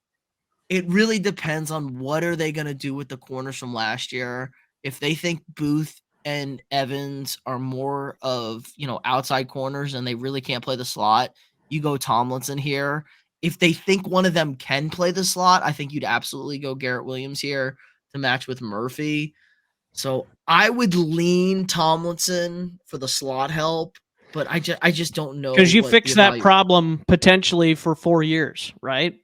it really depends on what are they going to do with the corners from last year. If they think Booth and Evans are more of, outside corners and they really can't play the slot, you go Tomlinson here. If they think one of them can play the slot, I think you'd absolutely go Garrett Williams here to match with Murphy. So I would lean Tomlinson for the slot help. But I just don't know. Because you fix that problem potentially for 4 years, right?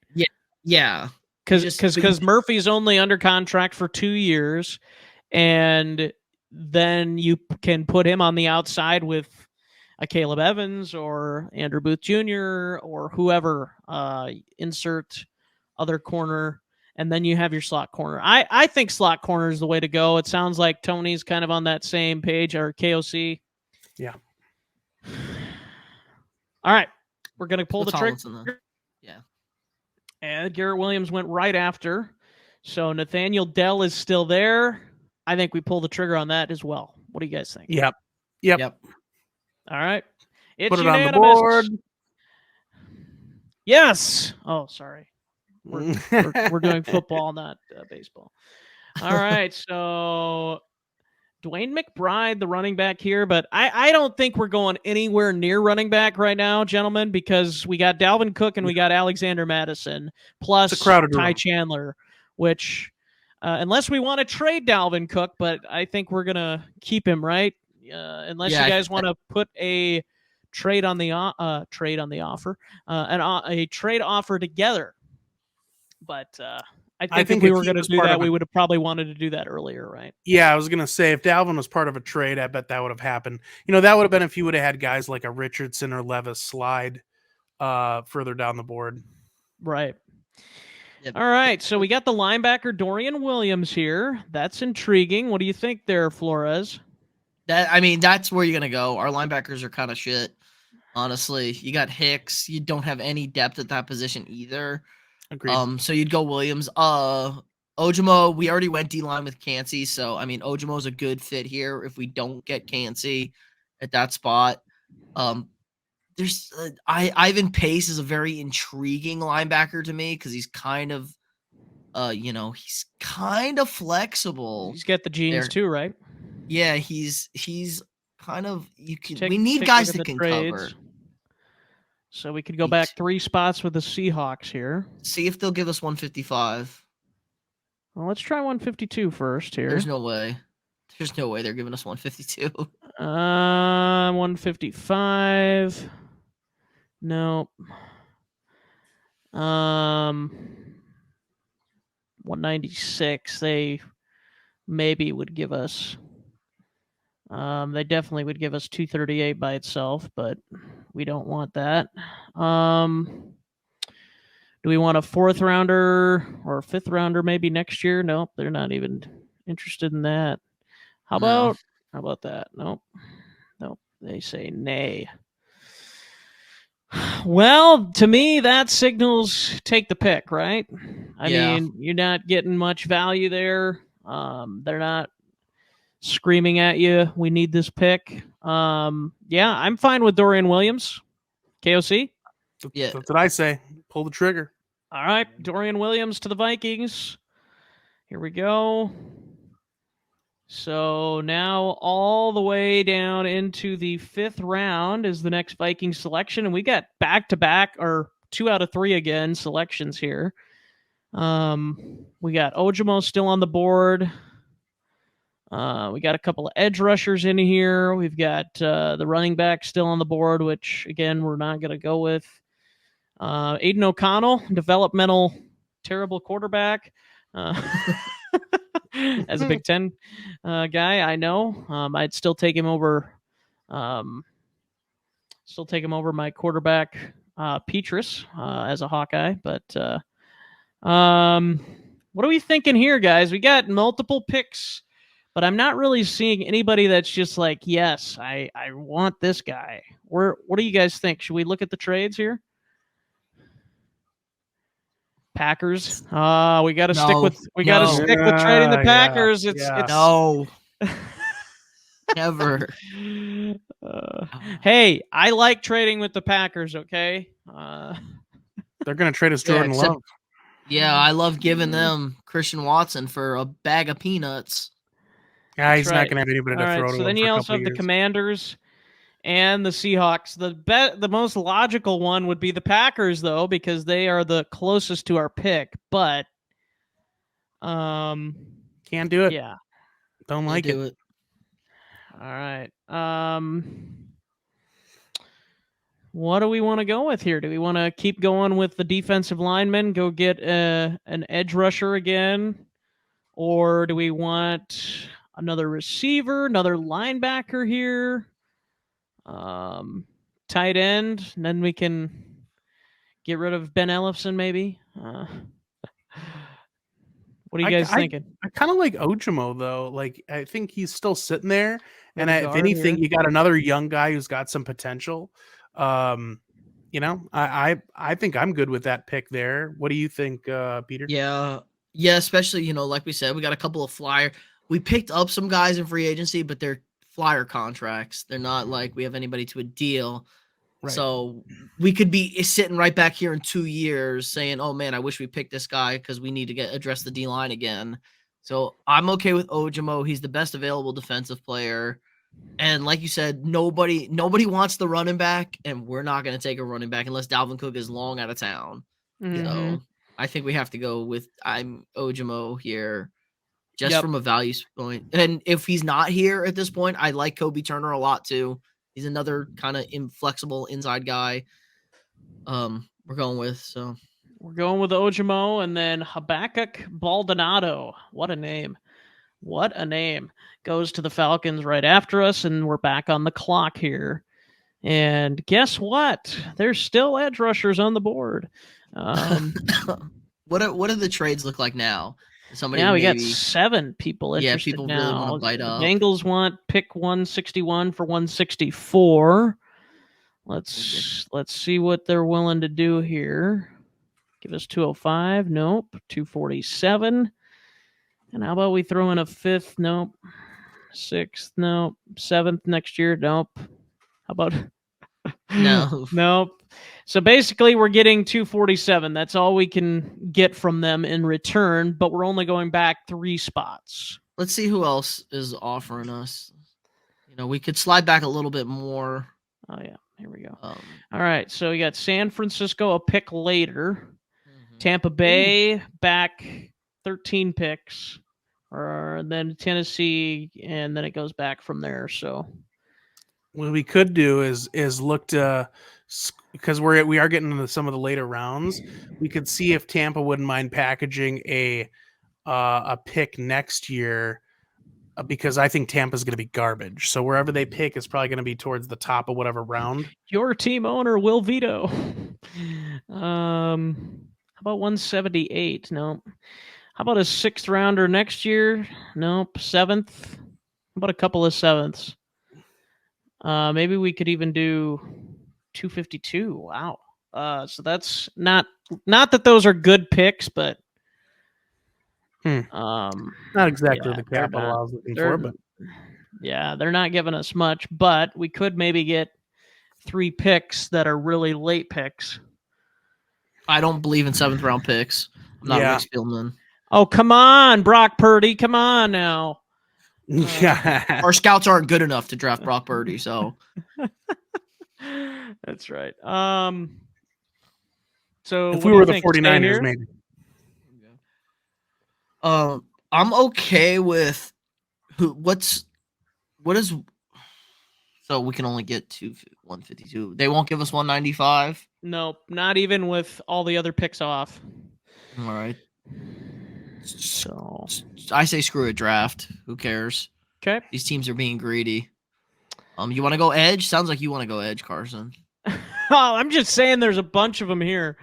Yeah. Because Murphy's only under contract for 2 years, and then you can put him on the outside with a Caleb Evans or Andrew Booth Jr. or whoever, insert other corner, and then you have your slot corner. I think slot corner is the way to go. It sounds like Tony's kind of on that same page, or KOC. Yeah. All right, we're gonna pull the trigger. Yeah. And Garrett Williams went right after. So Nathaniel Dell is still there. I think we pull the trigger on that as well. What do you guys think? Yep. All right. It's Put it on the unanimous. board. Yes. Oh, sorry. We're doing football, not baseball. All right. So Dwayne McBride, the running back here, but I don't think we're going anywhere near running back right now, gentlemen, because we got Dalvin Cook and we got Alexander Madison plus Ty Chandler, which unless we want to trade Dalvin Cook, but I think we're going to keep him, right? Unless you guys want to put a trade on the offer, a trade offer together. But I think if we were going to do that, we would have probably wanted to do that earlier, right? Yeah, I was going to say, if Dalvin was part of a trade, I bet that would have happened. That would have been if you would have had guys like a Richardson or Levis slide further down the board. Right. Yep. All right, so we got the linebacker Dorian Williams here. That's intriguing. What do you think there, Flores? That's where you're going to go. Our linebackers are kind of shit, honestly. You got Hicks. You don't have any depth at that position either. Agreed. So you'd go Williams. Ojimo, we already went D-line with Cansey, so Ojimo's a good fit here if we don't get Cansey at that spot. There's Ivan Pace is a very intriguing linebacker to me because he's kind of he's kind of flexible. He's got the genes too, right? Yeah, he's kind of we need guys that can cover. So we could go back 3 spots with the Seahawks here. See if they'll give us 155. Well, let's try 152 first here. There's no way. There's no way they're giving us 152. 155. Nope. 196. They maybe would give us. They definitely would give us 238 by itself, but we don't want that. Do we want a 4th rounder or a 5th rounder maybe next year? Nope, they're not even interested in that. How about that? Nope. They say nay. Well, to me, that signals take the pick, right? I mean, you're not getting much value there. They're not screaming at you, we need this pick. I'm fine with Dorian Williams. KOC? Yeah. That's what I say. Pull the trigger. All right, Dorian Williams to the Vikings. Here we go. So now all the way down into the 5th round is the next Vikings selection, and we got back-to-back, or 2 out of 3 again, selections here. We got Ojimo still on the board. We got a couple of edge rushers in here. We've got the running back still on the board, which, again, we're not going to go with. Aiden O'Connell, developmental, terrible quarterback. As a Big Ten guy, I know. I'd still take him over. My quarterback, Petrus, as a Hawkeye. But what are we thinking here, guys? We got multiple picks. But I'm not really seeing anybody that's just like, yes, I want this guy. What do you guys think? Should we look at the trades here? Packers. We got to stick with trading the Packers. It's no. Never. Hey, I like trading with the Packers, okay? They're going to trade us Jordan Love. Yeah, I love giving them Christian Watson for a bag of peanuts. Yeah, he's not going to have anybody to throw to. So then you also have the Commanders and the Seahawks. The most logical one would be the Packers, though, because they are the closest to our pick. But can't do it. Yeah, don't like it. All right. What do we want to go with here? Do we want to keep going with the defensive lineman, go get an edge rusher again, or do we want another receiver, another linebacker here, tight end, and then we can get rid of Ben Ellefson maybe? What are you guys thinking? I kind of like Ojimo, though. Like, I think he's still sitting there. And if anything, you got another young guy who's got some potential. you know, I think I'm good with that pick there. What do you think, Peter? Yeah. Yeah, especially, like we said, we got a couple of flyer. We picked up some guys in free agency, but they're flyer contracts. They're not like we have anybody to a deal. Right. So we could be sitting right back here in 2 years saying, "Oh man, I wish we picked this guy because we need to address the D line again." So I'm okay with Ojimo. He's the best available defensive player. And like you said, nobody wants the running back, and we're not going to take a running back unless Dalvin Cook is long out of town. Mhm. So I think we have to go with Ojimo here, just Yep. from a value point. And if he's not here at this point, I like Kobe Turner a lot too. He's another kind of inflexible inside guy. We're going with so. We're going with Ojimo and then Habakkuk Baldonado. What a name. What a name. Goes to the Falcons right after us, and we're back on the clock here. And guess what? There's still edge rushers on the board. What do the trades look like now? Somebody we got maybe 7 people interested people now. really want to bite The up. Bengals want pick 161 for 164. Let's see what they're willing to do here. Give us 205. Nope. 247. And how about we throw in a 5th? Nope. 6th? Nope. 7th next year? Nope. How about No. Nope. So basically we're getting 247. That's all we can get from them in return, but we're only going back 3 spots. Let's see who else is offering us. We could slide back a little bit more. Oh yeah, here we go. All right, so we got San Francisco a pick later. Tampa Bay back 13 picks, or then Tennessee, and then it goes back from there. So what we could do is look to, because we are getting into some of the later rounds. We could see if Tampa wouldn't mind packaging a pick next year, because I think Tampa's going to be garbage. So wherever they pick is probably going to be towards the top of whatever round. Your team owner will veto. How about 178? Nope. How about a 6th rounder next year? Nope. 7th. How about a couple of 7ths? Maybe we could even do 252. Wow. So that's not that those are good picks, but not exactly the capital I was looking for, but yeah, they're not giving us much, but we could maybe get 3 picks that are really late picks. I don't believe in 7th round picks. I'm not Rick Spielman. Oh, come on, Brock Purdy. Come on now. Yeah. Our scouts aren't good enough to draft Brock Purdy, so. That's right. So if we were the 49ers, maybe. I'm okay with so we can only get to 152. They won't give us 195. Nope, not even with all the other picks off. All right. So I say screw a draft. Who cares? Okay. These teams are being greedy. You want to go edge? Sounds like you want to go edge, Carson. I'm just saying there's a bunch of them here.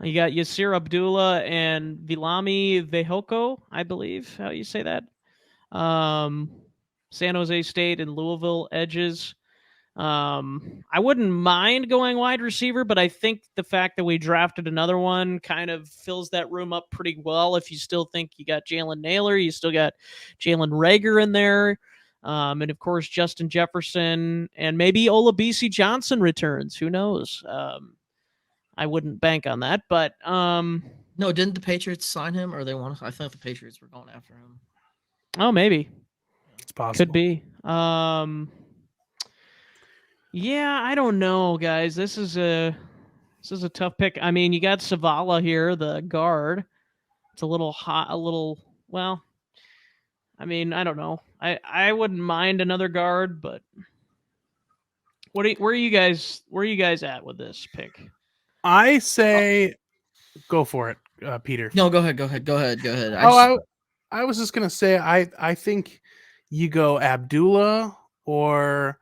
You got Yasir Abdullah and Vilami Vehoko, I believe how you say that. San Jose State and Louisville edges. I wouldn't mind going wide receiver, but I think the fact that we drafted another one kind of fills that room up pretty well. If you still think you got Jalen Naylor, you still got Jalen Reagor in there. And of course, Justin Jefferson and maybe Olabisi Johnson returns. Who knows? I wouldn't bank on that, but no, didn't the Patriots sign him, or they want? I thought the Patriots were going after him. Oh, maybe it's possible. Could be. Yeah, I don't know, guys. This is a tough pick. I mean, you got Savala here, the guard. It's a little hot, well. I mean, I don't know. I wouldn't mind another guard, but where are you guys at with this pick? I say go for it, Peter. No, go ahead. I was just gonna say I think you go Abdullah, or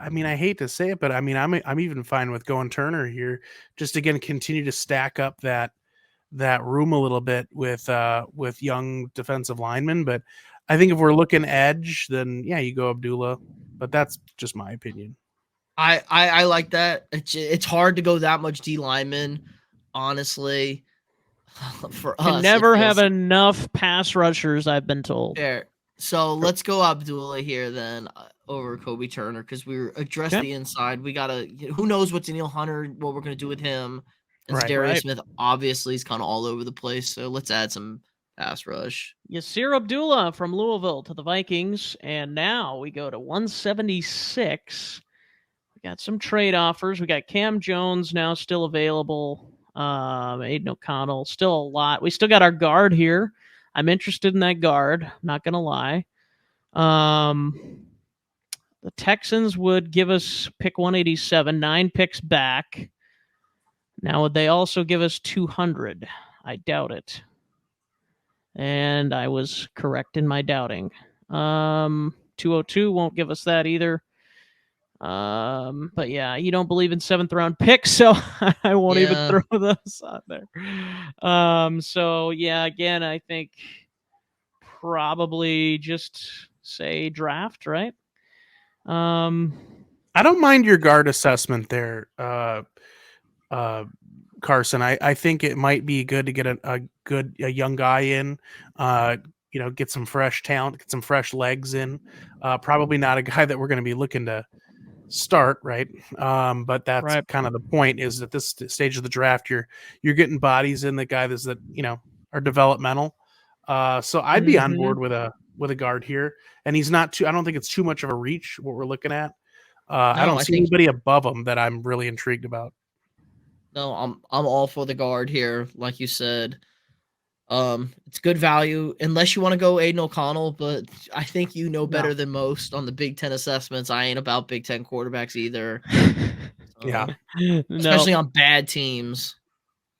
I mean, I hate to say it, but I mean, I'm even fine with going Turner here, just again continue to stack up that room a little bit with young defensive linemen. But I think if we're looking edge, then yeah, you go Abdullah. But that's just my opinion. I like that. It's hard to go that much D lineman, honestly. For Can us, it never have feels enough pass rushers, I've been told. fair. So let's go Abdullah here then over Kobe Turner because we addressed Okay. the inside. We gotta. Who knows what Daniil Hunter, what we're gonna do with him, and Right. Darius Right. Smith obviously is kind of all over the place. So let's add some pass rush. Yasir Abdullah from Louisville to the Vikings. And now we go to 176. We got some trade offers. We got Cam Jones now still available. Aiden O'Connell, still a lot. We still got our guard here. I'm interested in that guard. Not going to lie. The Texans would give us pick 187, 9 picks back. Now, would they also give us 200? I doubt it. And I was correct in my doubting. 202 won't give us that either. But yeah, you don't believe in 7th round picks, so I won't even Yeah. throw those out there. So yeah, again, I think probably just say draft, right? I don't mind your guard assessment there, Carson. I think it might be good to get a young guy in, get some fresh talent, get some fresh legs in. Probably not a guy that we're going to be looking to start, right? But that's Right. kind of the point, is at this stage of the draft, you're getting bodies in, the guy that are developmental. So I'd be on board with a guard here, and he's not too. I don't think it's too much of a reach what we're looking at. I don't I see think anybody above him that I'm really intrigued about. no, I'm all for the guard here, like you said. It's good value unless you want to go Aiden O'Connell, but I think you know better than most on the Big Ten assessments. I ain't about Big Ten quarterbacks either. Yeah. Especially No. on bad teams.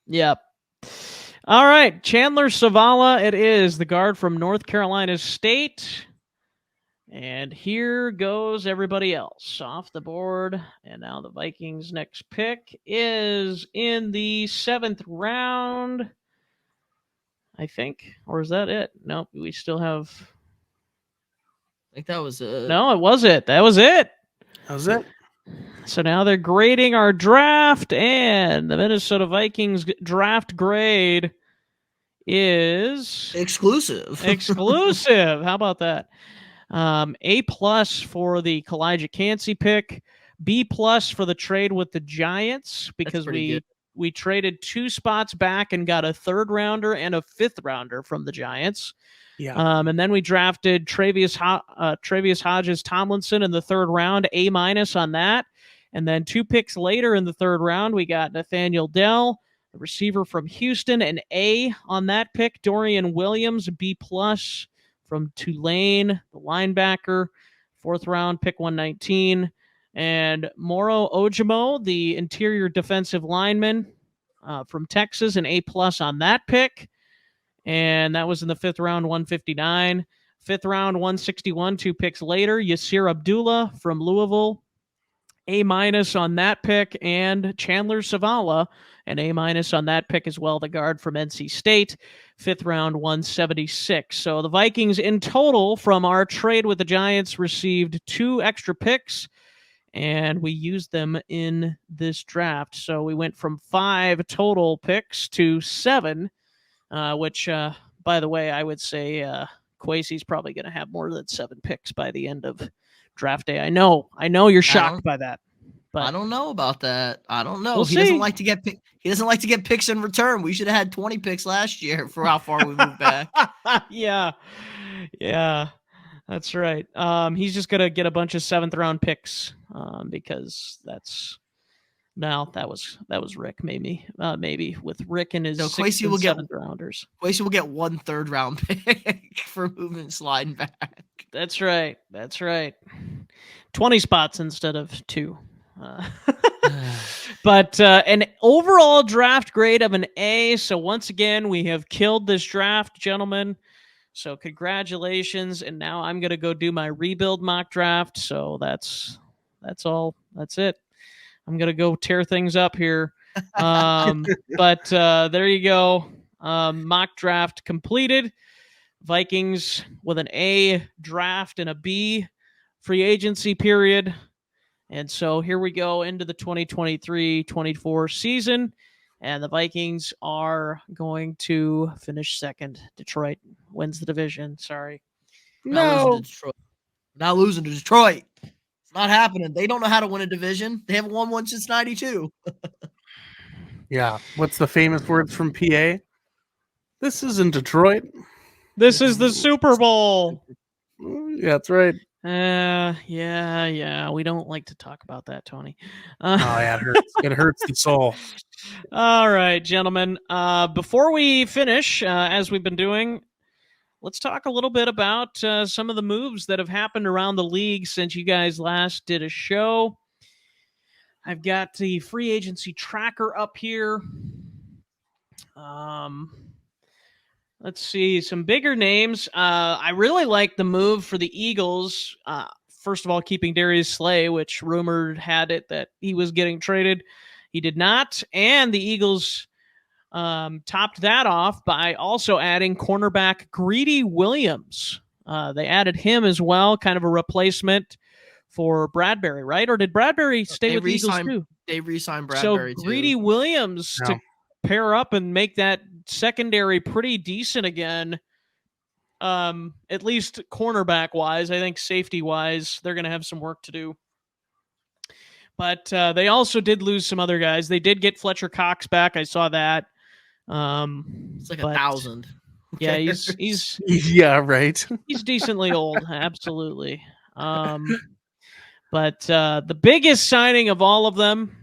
Yep. All right, Chandler Savala. It is the guard from North Carolina State. And here goes everybody else off the board. And now the Vikings' next pick is in the 7th round, I think. Or is that it? Nope, we still have... I think that was it. No, it was it. That was it. That was it. So now they're grading our draft, and the Minnesota Vikings draft grade is... Exclusive. exclusive. How about that? A+ for the Kalijah Cansey pick, B+ for the trade with the Giants, because we traded 2 spots back and got a 3rd rounder and a 5th rounder from the Giants. Yeah. And then we drafted Travius Hodges Tomlinson in the 3rd round, A- on that. And then 2 picks later in the 3rd round, we got Nathaniel Dell, the receiver from Houston, an A on that pick. Dorian Williams, B+ from Tulane, the linebacker, 4th round, pick 119. And Moro Ojimo, the interior defensive lineman from Texas, an A+ on that pick. And that was in the 5th round, 159. 5th round, 161, 2 picks later. Yasir Abdullah from Louisville, A- on that pick. And Chandler Savala, an A- on that pick as well, the guard from NC State, 5th round, 176. So the Vikings in total from our trade with the Giants received 2 extra picks, and we used them in this draft. So we went from 5 total picks to 7, which, by the way, I would say Kwesi's probably going to have more than 7 picks by the end of draft day. I know you're shocked by that. But I don't know about that. I don't know. We'll He see. doesn't like to get picks in return. We should have had 20 picks last year for how far we moved back. Yeah, that's right. He's just gonna get a bunch of 7th round picks because that's... No, that was Rick. Maybe with Rick and his 6th and 7th rounders. Kwesi will get 1 3rd round pick for moving sliding back. That's right. 20 spots instead of 2. But an overall draft grade of an A. So once again, we have killed this draft, gentlemen. So congratulations. And now I'm going to go do my rebuild mock draft. So that's all. That's it. I'm going to go tear things up here. But there you go. Mock draft completed. Vikings with an A draft and a B free agency period. And so here we go into the 2023-24 season, and the Vikings are going to finish second. Detroit wins the division. Sorry. Not losing to Detroit. Not losing to Detroit. It's not happening. They don't know how to win a division. They haven't won one since 92. Yeah. What's the famous words from PA? This isn't Detroit. This is the Super Bowl. Yeah, that's right. Yeah. We don't like to talk about that, Tony. Oh, yeah, it hurts. It hurts the soul. All right, gentlemen. Before we finish, as we've been doing, let's talk a little bit about some of the moves that have happened around the league since you guys last did a show. I've got the free agency tracker up here. Let's see, some bigger names. I really like the move for the Eagles. First of all, keeping Darius Slay, which rumored had it that he was getting traded. He did not. And the Eagles topped that off by also adding cornerback Greedy Williams. They added him as well, kind of a replacement for Bradbury, right? Or did Bradbury stay with the Eagles too? They re-signed Bradbury so Greedy Williams to pair up and make that secondary pretty decent again. At least cornerback wise. I think safety wise, they're going to have some work to do. But they also did lose some other guys. They did get Fletcher Cox back. I saw that. It's like 1,000. Yeah, he's yeah, right. He's decently old, absolutely. But the biggest signing of all of them,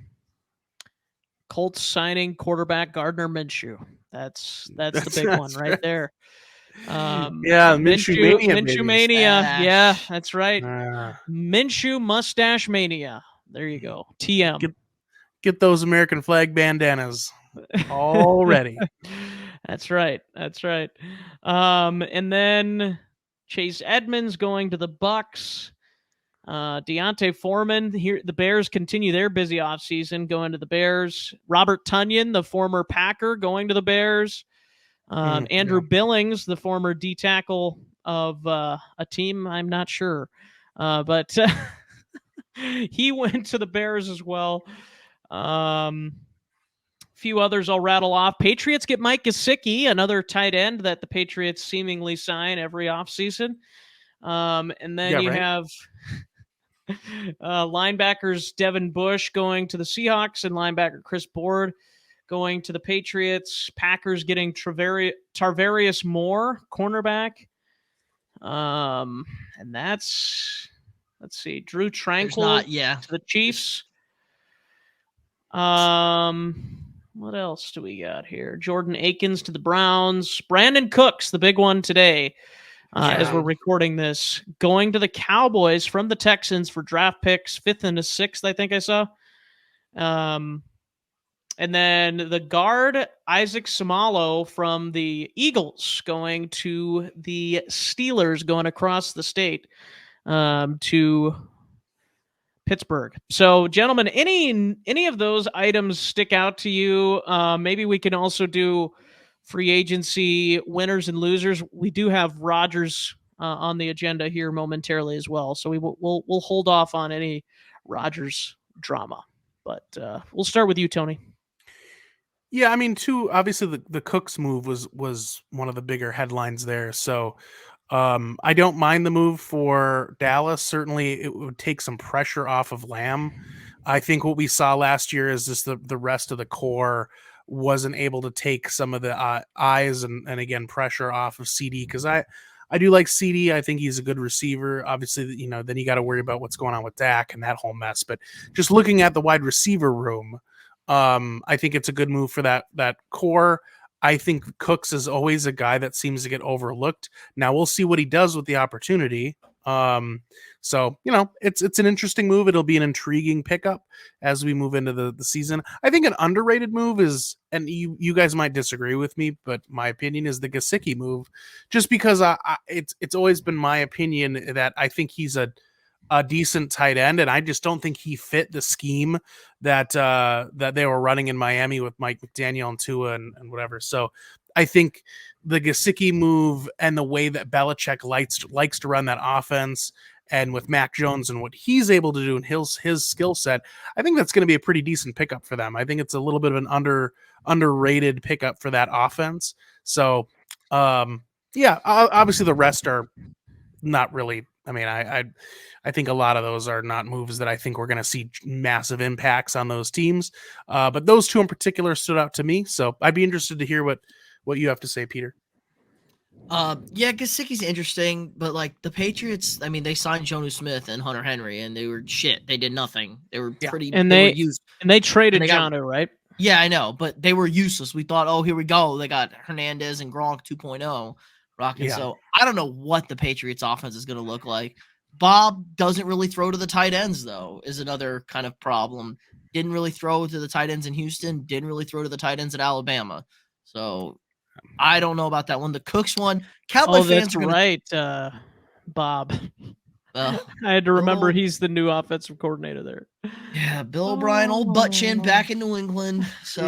Colts signing quarterback Gardner Minshew. That's the big one right there. Yeah, Minshew mania. Yeah, that's right. Minshew mustache mania. There you go. TM. Get those American flag bandanas already. That's right. And then Chase Edmonds going to the Bucks. Deontay Foreman here. The Bears continue their busy offseason going to the Bears. Robert Tonyan, the former Packer, going to the Bears. Andrew Billings, the former D tackle of a team, I'm not sure, but he went to the Bears as well. Few others I'll rattle off. Patriots get Mike Gesicki, another tight end that the Patriots seemingly sign every offseason. And then have linebackers Devin Bush going to the Seahawks and linebacker Chris Board going to the Patriots. Packers getting Tarvarius Moore, cornerback. And that's, let's see, Drew Tranquill to the Chiefs. What else do we got here? Jordan Akins to the Browns. Brandon Cooks, the big one today, as we're recording this, going to the Cowboys from the Texans for draft picks, 5th and 6th, I think I saw. And then the guard, Isaac Samalo from the Eagles, going to the Steelers, going across the state to Pittsburgh. So, gentlemen, any of those items stick out to you? Maybe we can also do free agency winners and losers. We do have Rodgers on the agenda here momentarily as well, so we'll hold off on any Rodgers drama. But we'll start with you, Tony. Yeah, I mean, obviously the Cooks move was one of the bigger headlines there. So I don't mind the move for Dallas. Certainly it would take some pressure off of Lamb. I think what we saw last year is just the rest of the core wasn't able to take some of the eyes and again, pressure off of CD. Cause I do like CD. I think he's a good receiver. Obviously, then you got to worry about what's going on with Dak and that whole mess, but just looking at the wide receiver room, I think it's a good move for that core. I think Cooks is always a guy that seems to get overlooked. Now we'll see what he does with the opportunity. So, it's an interesting move. It'll be an intriguing pickup as we move into the season. I think an underrated move is, and you guys might disagree with me, but my opinion is the Gesicki move, just because it's always been my opinion that I think he's a decent tight end, and I just don't think he fit the scheme that they were running in Miami with Mike McDaniel and Tua and whatever. So I think the Gesicki move and the way that Belichick likes to run that offense, And with Mac Jones and what he's able to do and his skill set, I think that's going to be a pretty decent pickup for them. I think it's a little bit of an underrated pickup for that offense. So, obviously the rest are not really. I mean, I think a lot of those are not moves that I think we're going to see massive impacts on those teams. But those two in particular stood out to me. So I'd be interested to hear what you have to say, Peter. Gesicki's interesting, but like the Patriots, I mean, they signed Jonnu Smith and Hunter Henry, and they were shit. They did nothing. They were pretty. And they were used. And they traded Jonnu, right? Yeah, I know, but they were useless. We thought, oh, here we go. They got Hernandez and Gronk 2.0 rocking. Yeah. So I don't know what the Patriots offense is going to look like. Bob doesn't really throw to the tight ends, though, is another kind of problem. Didn't really throw to the tight ends in Houston. Didn't really throw to the tight ends at Alabama. So I don't know about that one. The Cooks one. Cowboy fans are right, Bob. I had to remember he's the new offensive coordinator there. Yeah, Bill O'Brien, old butt chin, back in New England. So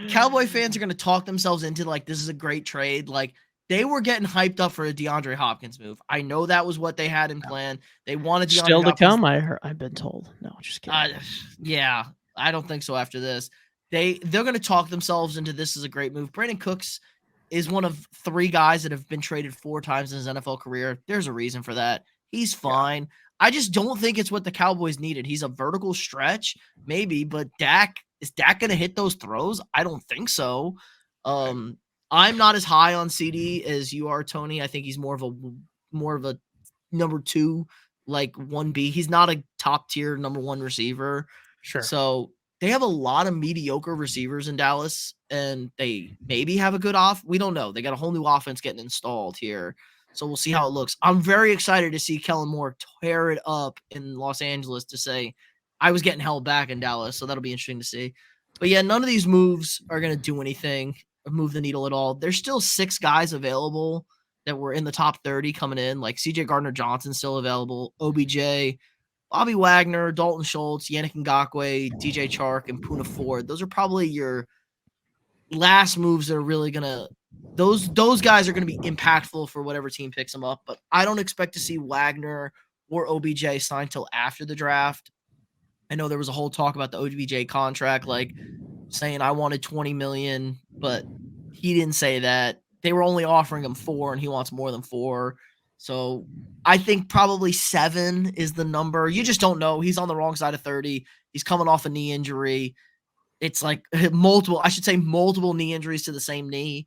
Cowboy fans are going to talk themselves into like this is a great trade. Like they were getting hyped up for a DeAndre Hopkins move. I know that was what they had in plan. They wanted DeAndre still to Hopkins. Come. I've been told. No, just kidding. Yeah, I don't think so. After this, they're going to talk themselves into this is a great move. Brandon Cooks is one of 3 guys that have been traded 4 times in his NFL career. There's a reason for that. He's fine. Yeah. I just don't think it's what the Cowboys needed. He's a vertical stretch, maybe, but is Dak going to hit those throws? I don't think so. I'm not as high on CD as you are, Tony. I think he's more of a number 2, like 1B. He's not a top tier number 1 receiver. Sure. So they have a lot of mediocre receivers in Dallas, and they maybe have a good we don't know. They got a whole new offense getting installed here. So we'll see how it looks. I'm very excited to see Kellen Moore tear it up in Los Angeles to say, I was getting held back in Dallas. So that'll be interesting to see. But yeah, none of these moves are going to do anything or move the needle at all. There's still 6 guys available that were in the top 30 coming in, like CJ Gardner-Johnson still available, OBJ, Bobby Wagner, Dalton Schultz, Yannick Ngakoue, DJ Chark, and Poona Ford. Those are probably your last moves that are really going to – those guys are going to be impactful for whatever team picks them up. But I don't expect to see Wagner or OBJ signed till after the draft. I know there was a whole talk about the OBJ contract, like saying I wanted $20 million, but he didn't say that. They were only offering him 4, and he wants more than 4. So I think probably 7 is the number. You just don't know. He's on the wrong side of 30. He's coming off a knee injury. It's like multiple knee injuries to the same knee.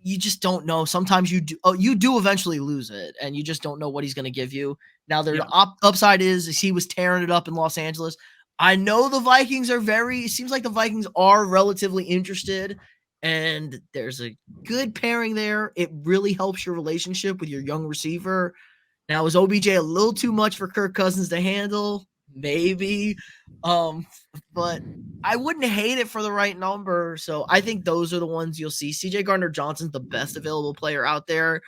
You just don't know. Sometimes you do eventually lose it, and you just don't know what he's going to give you. Now, the upside is he was tearing it up in Los Angeles. I know the Vikings it seems like the Vikings are relatively interested, and there's a good pairing there. It really helps your relationship with your young receiver. Now, is OBJ a little too much for Kirk Cousins to handle? Maybe. But I wouldn't hate it for the right number. So I think those are the ones you'll see. CJ Gardner-Johnson's the best available player out there.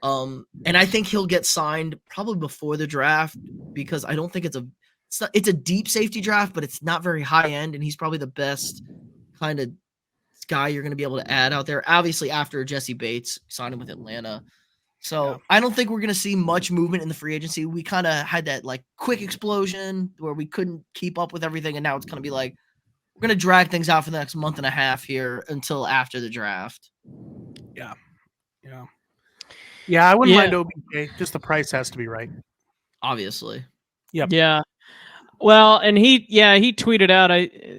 And I think he'll get signed probably before the draft because I don't think it's a deep safety draft, but it's not very high end. And he's probably the best kind of guy you're going to be able to add out there. Obviously after Jesse Bates signed him with Atlanta. So I don't think we're going to see much movement in the free agency. We kind of had that like quick explosion where we couldn't keep up with everything. And now it's going to be like, we're going to drag things out for the next month and a half here until after the draft. Yeah. I wouldn't mind OBJ. Just the price has to be right. Obviously. Yep. Yeah. Well, and he tweeted out,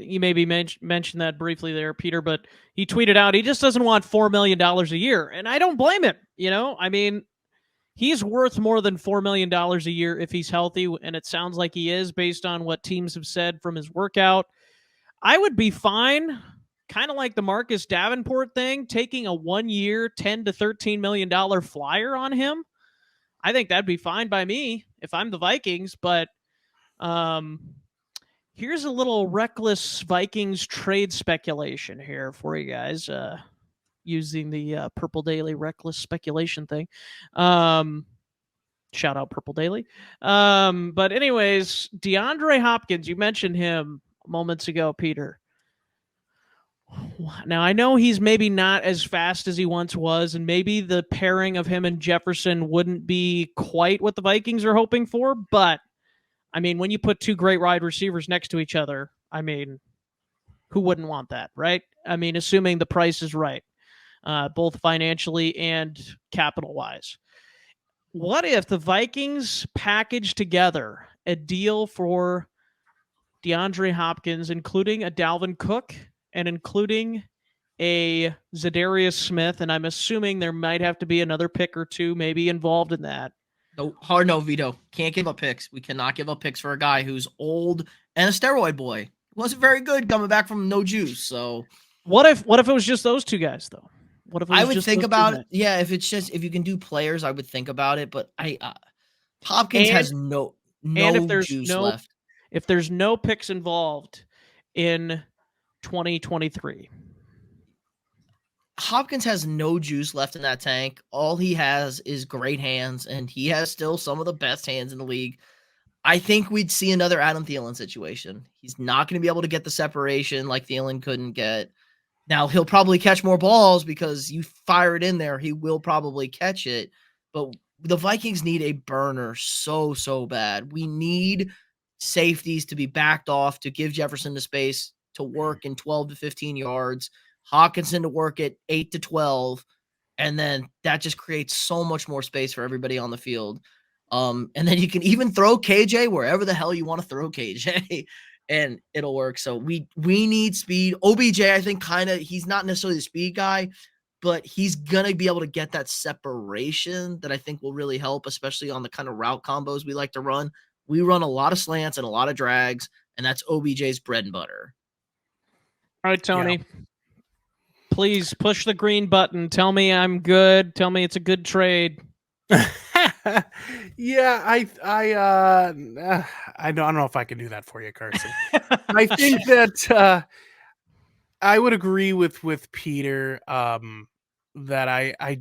you maybe mentioned that briefly there, Peter, but he tweeted out he just doesn't want $4 million a year. And I don't blame him. I mean, he's worth more than $4 million a year if he's healthy. And it sounds like he is based on what teams have said from his workout. I would be fine, kind of like the Marcus Davenport thing, taking a 1-year, $10 to $13 million flyer on him. I think that'd be fine by me if I'm the Vikings, but here's a little reckless Vikings trade speculation here for you guys, using the Purple Daily reckless speculation thing. Shout out Purple Daily. But anyways, DeAndre Hopkins, you mentioned him moments ago, Peter. Now, I know he's maybe not as fast as he once was, and maybe the pairing of him and Jefferson wouldn't be quite what the Vikings are hoping for, but I mean, when you put two great wide receivers next to each other, I mean, who wouldn't want that, right? I mean, assuming the price is right, both financially and capital-wise. What if the Vikings package together a deal for DeAndre Hopkins, including a Dalvin Cook and including a Zadarius Smith, and I'm assuming there might have to be another pick or two maybe involved in that. No, hard no, Vito. Can't give up picks. We cannot give up picks for a guy who's old and a steroid boy. Wasn't very good coming back from no juice. So what if it was just those two guys though? What if it was I would just think those two about guys? it. Yeah, if you can do players, I would think about it. But Hopkins has no if there's juice left. If there's no picks involved in 2023. Hopkins has no juice left in that tank. All he has is great hands, and he has still some of the best hands in the league. I think we'd see another Adam Thielen situation. He's not going to be able to get the separation like Thielen couldn't get. Now, he'll probably catch more balls because you fire it in there. He will probably catch it. But the Vikings need a burner so bad. We need safeties to be backed off to give Jefferson the space to work in 12 to 15 yards. Hawkinson to work at 8 to 12, and then that just creates so much more space for everybody on the field. And then you can even throw KJ wherever the hell you want to throw KJ, and it'll work. So we need speed. OBJ, I think, he's not necessarily the speed guy, but he's going to be able to get that separation that I think will really help, especially on the kind of route combos we like to run. We run a lot of slants and a lot of drags, and that's OBJ's bread and butter. All right, Tony. Yeah. Please push the green button. Tell me I'm good. Tell me it's a good trade. Yeah, I don't know if I can do that for you, Carson. I think that I would agree with Peter that I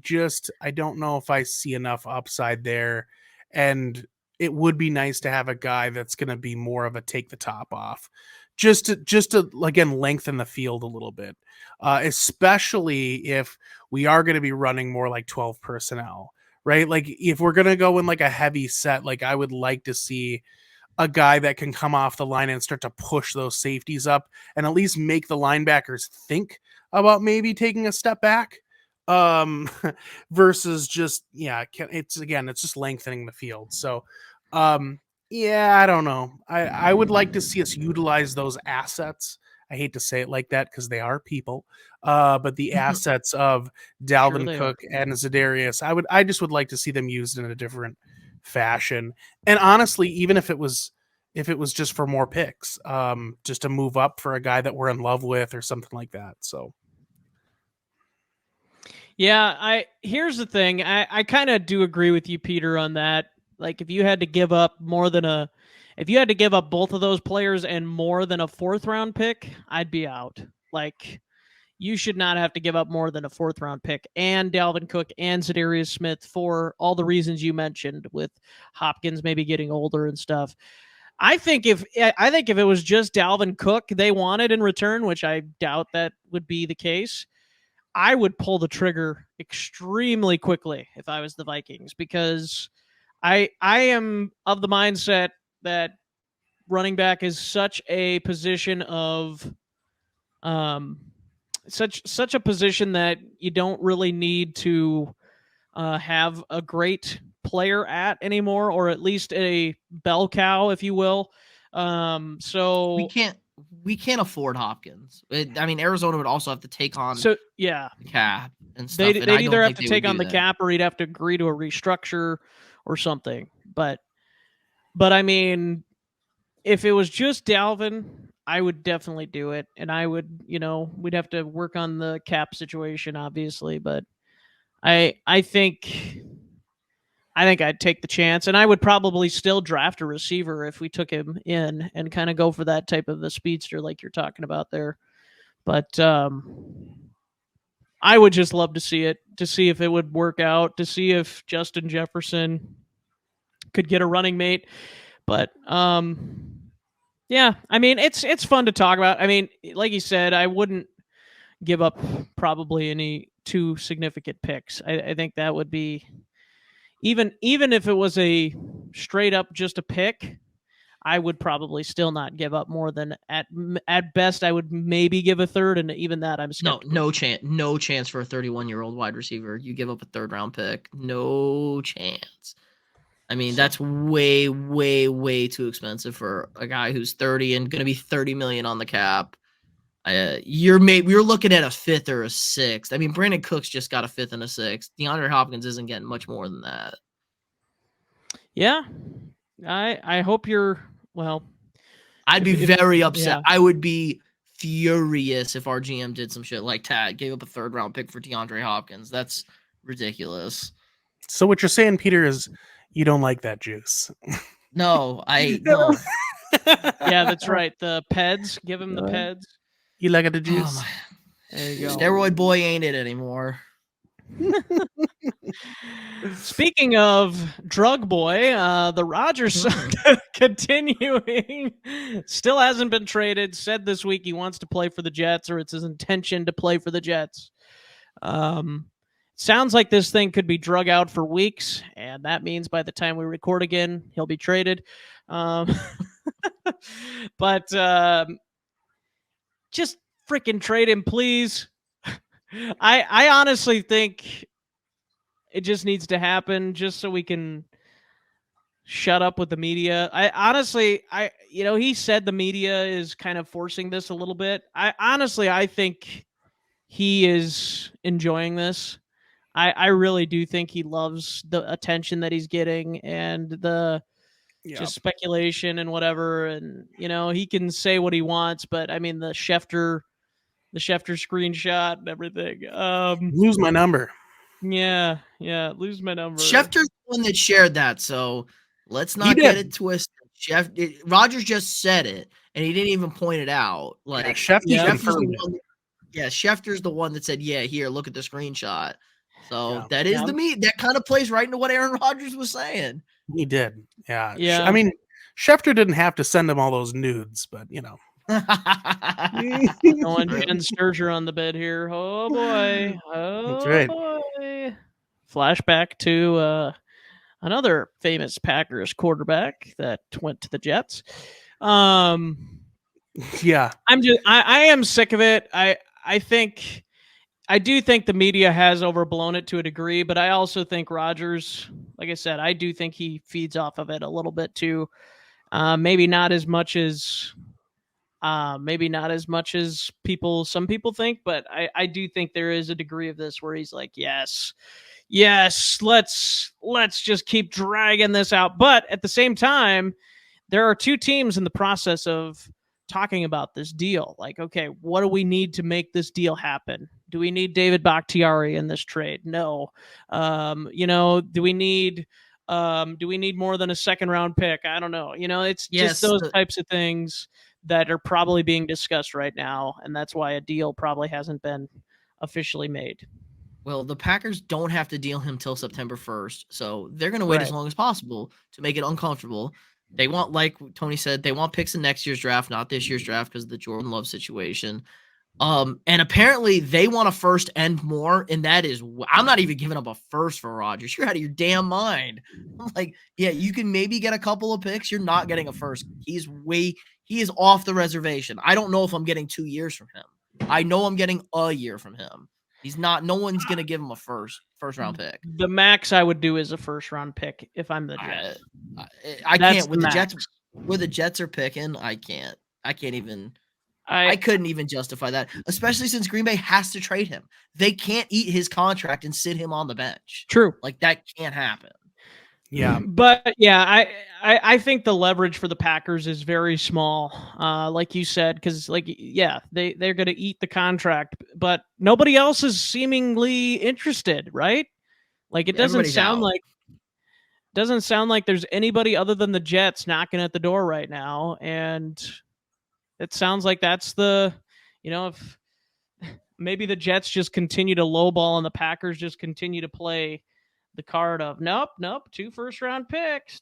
don't know if I see enough upside there, and it would be nice to have a guy that's going to be more of a take the top off. Just to again lengthen the field a little bit, especially if we are going to be running more like 12 personnel, right? Like if we're going to go in like a heavy set, like I would like to see a guy that can come off the line and start to push those safeties up and at least make the linebackers think about maybe taking a step back versus just, it's just lengthening the field. So, yeah, I don't know. I would like to see us utilize those assets. I hate to say it like that because they are people, but the assets of Dalvin Cook and Zadarius, I just would like to see them used in a different fashion. And honestly, even if it was just for more picks, just to move up for a guy that we're in love with or something like that. So. Yeah, here's the thing. I kind of do agree with you, Peter, on that. Like if you had to give up if you had to give up both of those players and more than a 4th round pick, I'd be out. Like you should not have to give up more than a 4th round pick and Dalvin Cook and Zadarius Smith for all the reasons you mentioned with Hopkins maybe getting older and stuff. I think if it was just Dalvin Cook they wanted in return, which I doubt that would be the case, I would pull the trigger extremely quickly if I was the Vikings, because I am of the mindset that running back is such a position of such a position that you don't really need to have a great player at anymore, or at least a bell cow, if you will. So we can't afford Hopkins. Arizona would also have to take on the cap and stuff. They'd either have to take on the cap or he'd have to agree to a restructure or something. But I mean, if it was just Dalvin, I would definitely do it. And I would, we'd have to work on the cap situation, obviously. But I think I'd take the chance, and I would probably still draft a receiver if we took him in and kind of go for that type of the speedster like you're talking about there. But I would just love to see it, to see if it would work out, to see if Justin Jefferson could get a running mate. But yeah, I mean, it's fun to talk about. I mean, like you said, I wouldn't give up probably any two significant picks. I think that would be even if it was a straight up just a pick, I would probably still not give up more than at best I would maybe give a third, and even that I'm skeptical. No chance for a 31-year-old wide receiver. You give up a third-round pick, no chance. I mean, that's way, way, way too expensive for a guy who's 30 and going to be $30 million on the cap. You're looking at a fifth or a sixth. I mean, Brandon Cooks just got a fifth and a sixth. DeAndre Hopkins isn't getting much more than that. Yeah, I hope you're well. I'd be very upset. Yeah. I would be furious if our GM did some shit like that. Gave up a third-round pick for DeAndre Hopkins. That's ridiculous. So what you're saying, Peter, is you don't like that juice. No, no. Yeah, that's right. The Peds. Give him the Peds. You like the juice? There you go. Steroid boy ain't it anymore. Speaking of drug boy, the Rodgers continuing, still hasn't been traded. Said this week he wants to play for the Jets, or it's his intention to play for the Jets. Sounds like this thing could be drug out for weeks, and that means by the time we record again, he'll be traded. But just freaking trade him, please. I honestly think it just needs to happen just so we can shut up with the media. He said the media is kind of forcing this a little bit. I think he is enjoying this. I really do think he loves the attention that he's getting and the just speculation and whatever. And, he can say what he wants, but I mean, the Schefter screenshot and everything. Lose my number. Yeah, lose my number. Schefter's the one that shared that, so let's not get it twisted. Rodgers just said it, and he didn't even point it out. Like Schefter's the one that said, "Yeah, here, look at the screenshot." So that is that kind of plays right into what Aaron Rodgers was saying. He did, yeah. I mean, Schefter didn't have to send him all those nudes, but Going Jen Sturger on the bed here. Oh boy. That's right. Boy. Flashback to another famous Packers quarterback that went to the Jets. Yeah. I am sick of it. I do think the media has overblown it to a degree, but I also think Rodgers, like I said, I do think he feeds off of it a little bit too. Maybe not as much as some people think, but I do think there is a degree of this where he's like, yes, let's just keep dragging this out. But at the same time, there are two teams in the process of talking about this deal. Like, okay, what do we need to make this deal happen? Do we need David Bakhtiari in this trade? No. Do we need more than a second round pick? I don't know. It's just those types of things that are probably being discussed right now, and that's why a deal probably hasn't been officially made. Well, the Packers don't have to deal him till September 1st, so they're going to wait as long as possible to make it uncomfortable. They want, like Tony said, they want picks in next year's draft, not this year's draft because of the Jordan Love situation. And apparently they want a first and more, and that is, I'm not even giving up a first for Rodgers. You're out of your damn mind. I'm like, yeah, you can maybe get a couple of picks. You're not getting a first. He is off the reservation. I don't know if I'm getting 2 years from him. I know I'm getting a year from him. He's not. No one's gonna give him a first round pick. The max I would do is a first round pick if I'm the Jets. I can't with the Jets. Where the Jets are picking, I can't. I can't even. I couldn't even justify that, especially since Green Bay has to trade him. They can't eat his contract and sit him on the bench. True, like that can't happen. Yeah, but yeah, I think the leverage for the Packers is very small, like you said, because they're going to eat the contract, but nobody else is seemingly interested, right? Like it doesn't sound like there's anybody other than the Jets knocking at the door right now, and it sounds like that's if maybe the Jets just continue to lowball and the Packers just continue to play the card of nope, 2 first-round picks.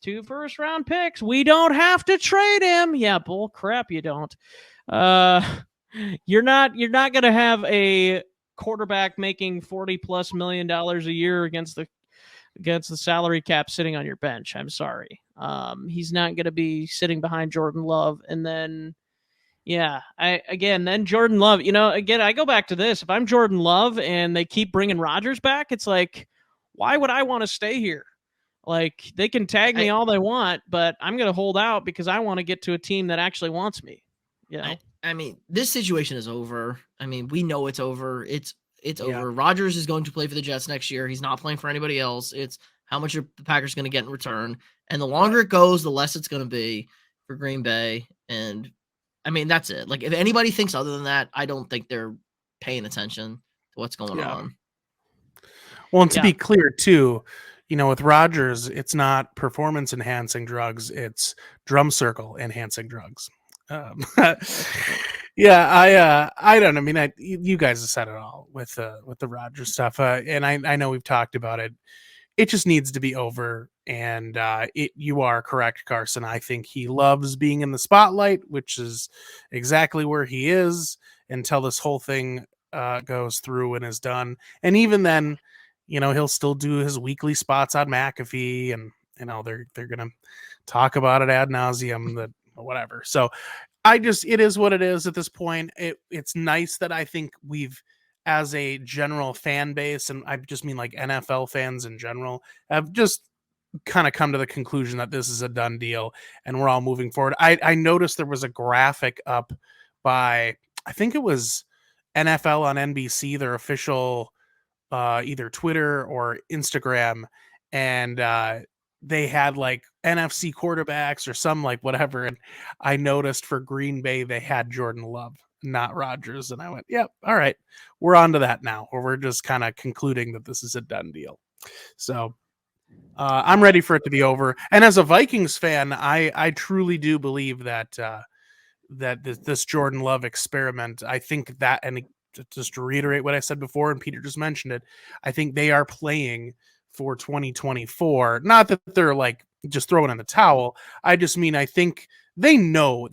We don't have to trade him. Yeah, bull crap, you don't. You're not going to have a quarterback making $40+ million a year against the salary cap sitting on your bench. I'm sorry. He's not going to be sitting behind Jordan Love. And then, then Jordan Love, again, I go back to this. If I'm Jordan Love and they keep bringing Rodgers back, it's like, why would I want to stay here? Like, they can tag me all they want, but I'm going to hold out because I want to get to a team that actually wants me. I mean, this situation is over. I mean, we know it's over. It's Yeah. over. Rodgers is going to play for the Jets next year. He's not playing for anybody else. It's how much are the Packers going to get in return. And the longer it goes, the less it's going to be for Green Bay. And I mean, that's it. Like, if anybody thinks other than that, I don't think they're paying attention to what's going on. Well, and to be clear too, with Rodgers, it's not performance enhancing drugs; it's drum circle enhancing drugs. I don't know. I mean, you guys have said it all with the Rodgers stuff, and I know we've talked about it. It just needs to be over. And you are correct, Carson. I think he loves being in the spotlight, which is exactly where he is until this whole thing goes through and is done. And even then, he'll still do his weekly spots on McAfee, and they're gonna talk about it ad nauseum, that whatever. So it is what it is at this point. It's nice that I think we've, as a general fan base, and I just mean like NFL fans in general, have just kind of come to the conclusion that this is a done deal and we're all moving forward. I noticed there was a graphic up by, I think it was NFL on NBC, their official either Twitter or Instagram, and they had like NFC quarterbacks or some like whatever, and I noticed for Green Bay they had Jordan Love, not Rodgers, and I went, yep, all right, we're on to that now, or we're just kind of concluding that this is a done deal. So I'm ready for it to be over. And as a Vikings fan, I truly do believe that this Jordan Love experiment, I think that, and just to reiterate what I said before, and Peter just mentioned it, I think they are playing for 2024. Not that they're like just throwing in the towel. I just mean, I think they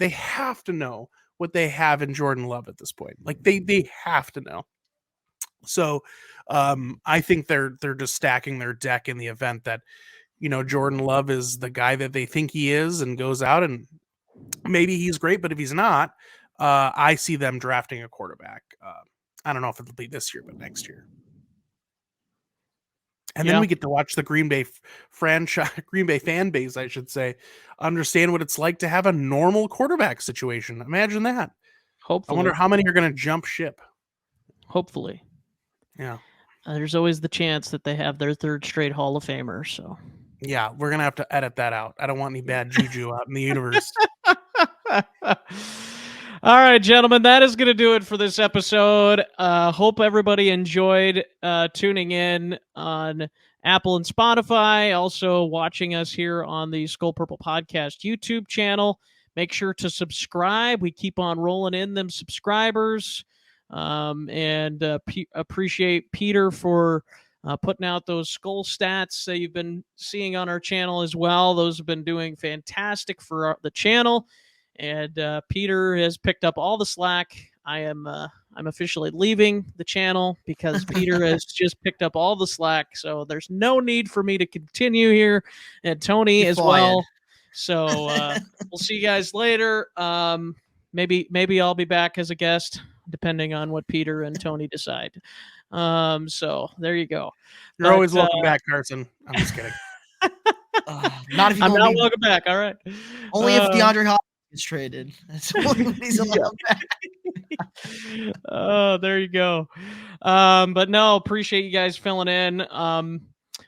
have to know what they have in Jordan Love at this point. Like they have to know. So I think they're just stacking their deck in the event that, Jordan Love is the guy that they think he is and goes out, and maybe he's great, but if he's not, I see them drafting a quarterback. I don't know if it'll be this year, but next year. And then we get to watch the Green Bay fan base, I should say, understand what it's like to have a normal quarterback situation. Imagine that. Hopefully. I wonder how many are going to jump ship. Hopefully. Yeah. There's always the chance that they have their third straight Hall of Famer. So. Yeah, we're going to have to edit that out. I don't want any bad juju out in the universe. All right, gentlemen, that is going to do it for this episode. Hope everybody enjoyed tuning in on Apple and Spotify, also watching us here on the Skol Purple Podcast YouTube channel. Make sure to subscribe. We keep on rolling in them subscribers, and appreciate Peter for putting out those Skol stats that you've been seeing on our channel as well. Those have been doing fantastic for the channel. And Peter has picked up all the slack. I'm officially leaving the channel because Peter has just picked up all the slack. So there's no need for me to continue here, and Tony as well. So we'll see you guys later. Maybe I'll be back as a guest, depending on what Peter and Tony decide. So there you go. You're always welcome back, Carson. I'm just kidding. Not if I'm not welcome back. All right. Only if DeAndre Hopkins is traded. That's only he's allowed back. Oh, there you go. But no, appreciate you guys filling in.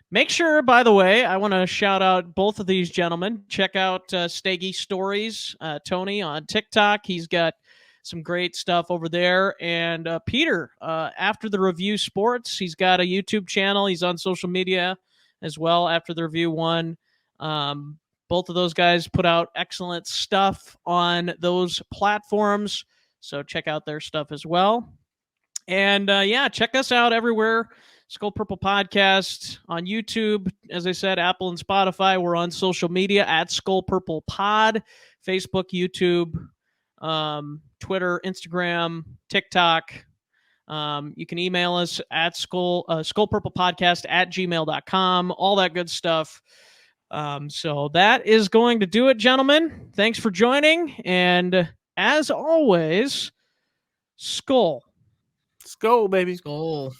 Make sure, by the way, I want to shout out both of these gentlemen. Check out Staggy Stories, Tony on TikTok. He's got some great stuff over there. And Peter, After the Review Sports, he's got a YouTube channel. He's on social media as well, After the Review 1. Both of those guys put out excellent stuff on those platforms. So check out their stuff as well. And check us out everywhere. Skol Purple Podcast on YouTube. As I said, Apple and Spotify. We're on social media at Skol Purple Pod, Facebook, YouTube, Twitter, Instagram, TikTok. You can email us at skullpurplepodcast@gmail.com, all that good stuff. So that is going to do it, gentlemen. Thanks for joining. And as always, Skol. Skol, baby. Skol.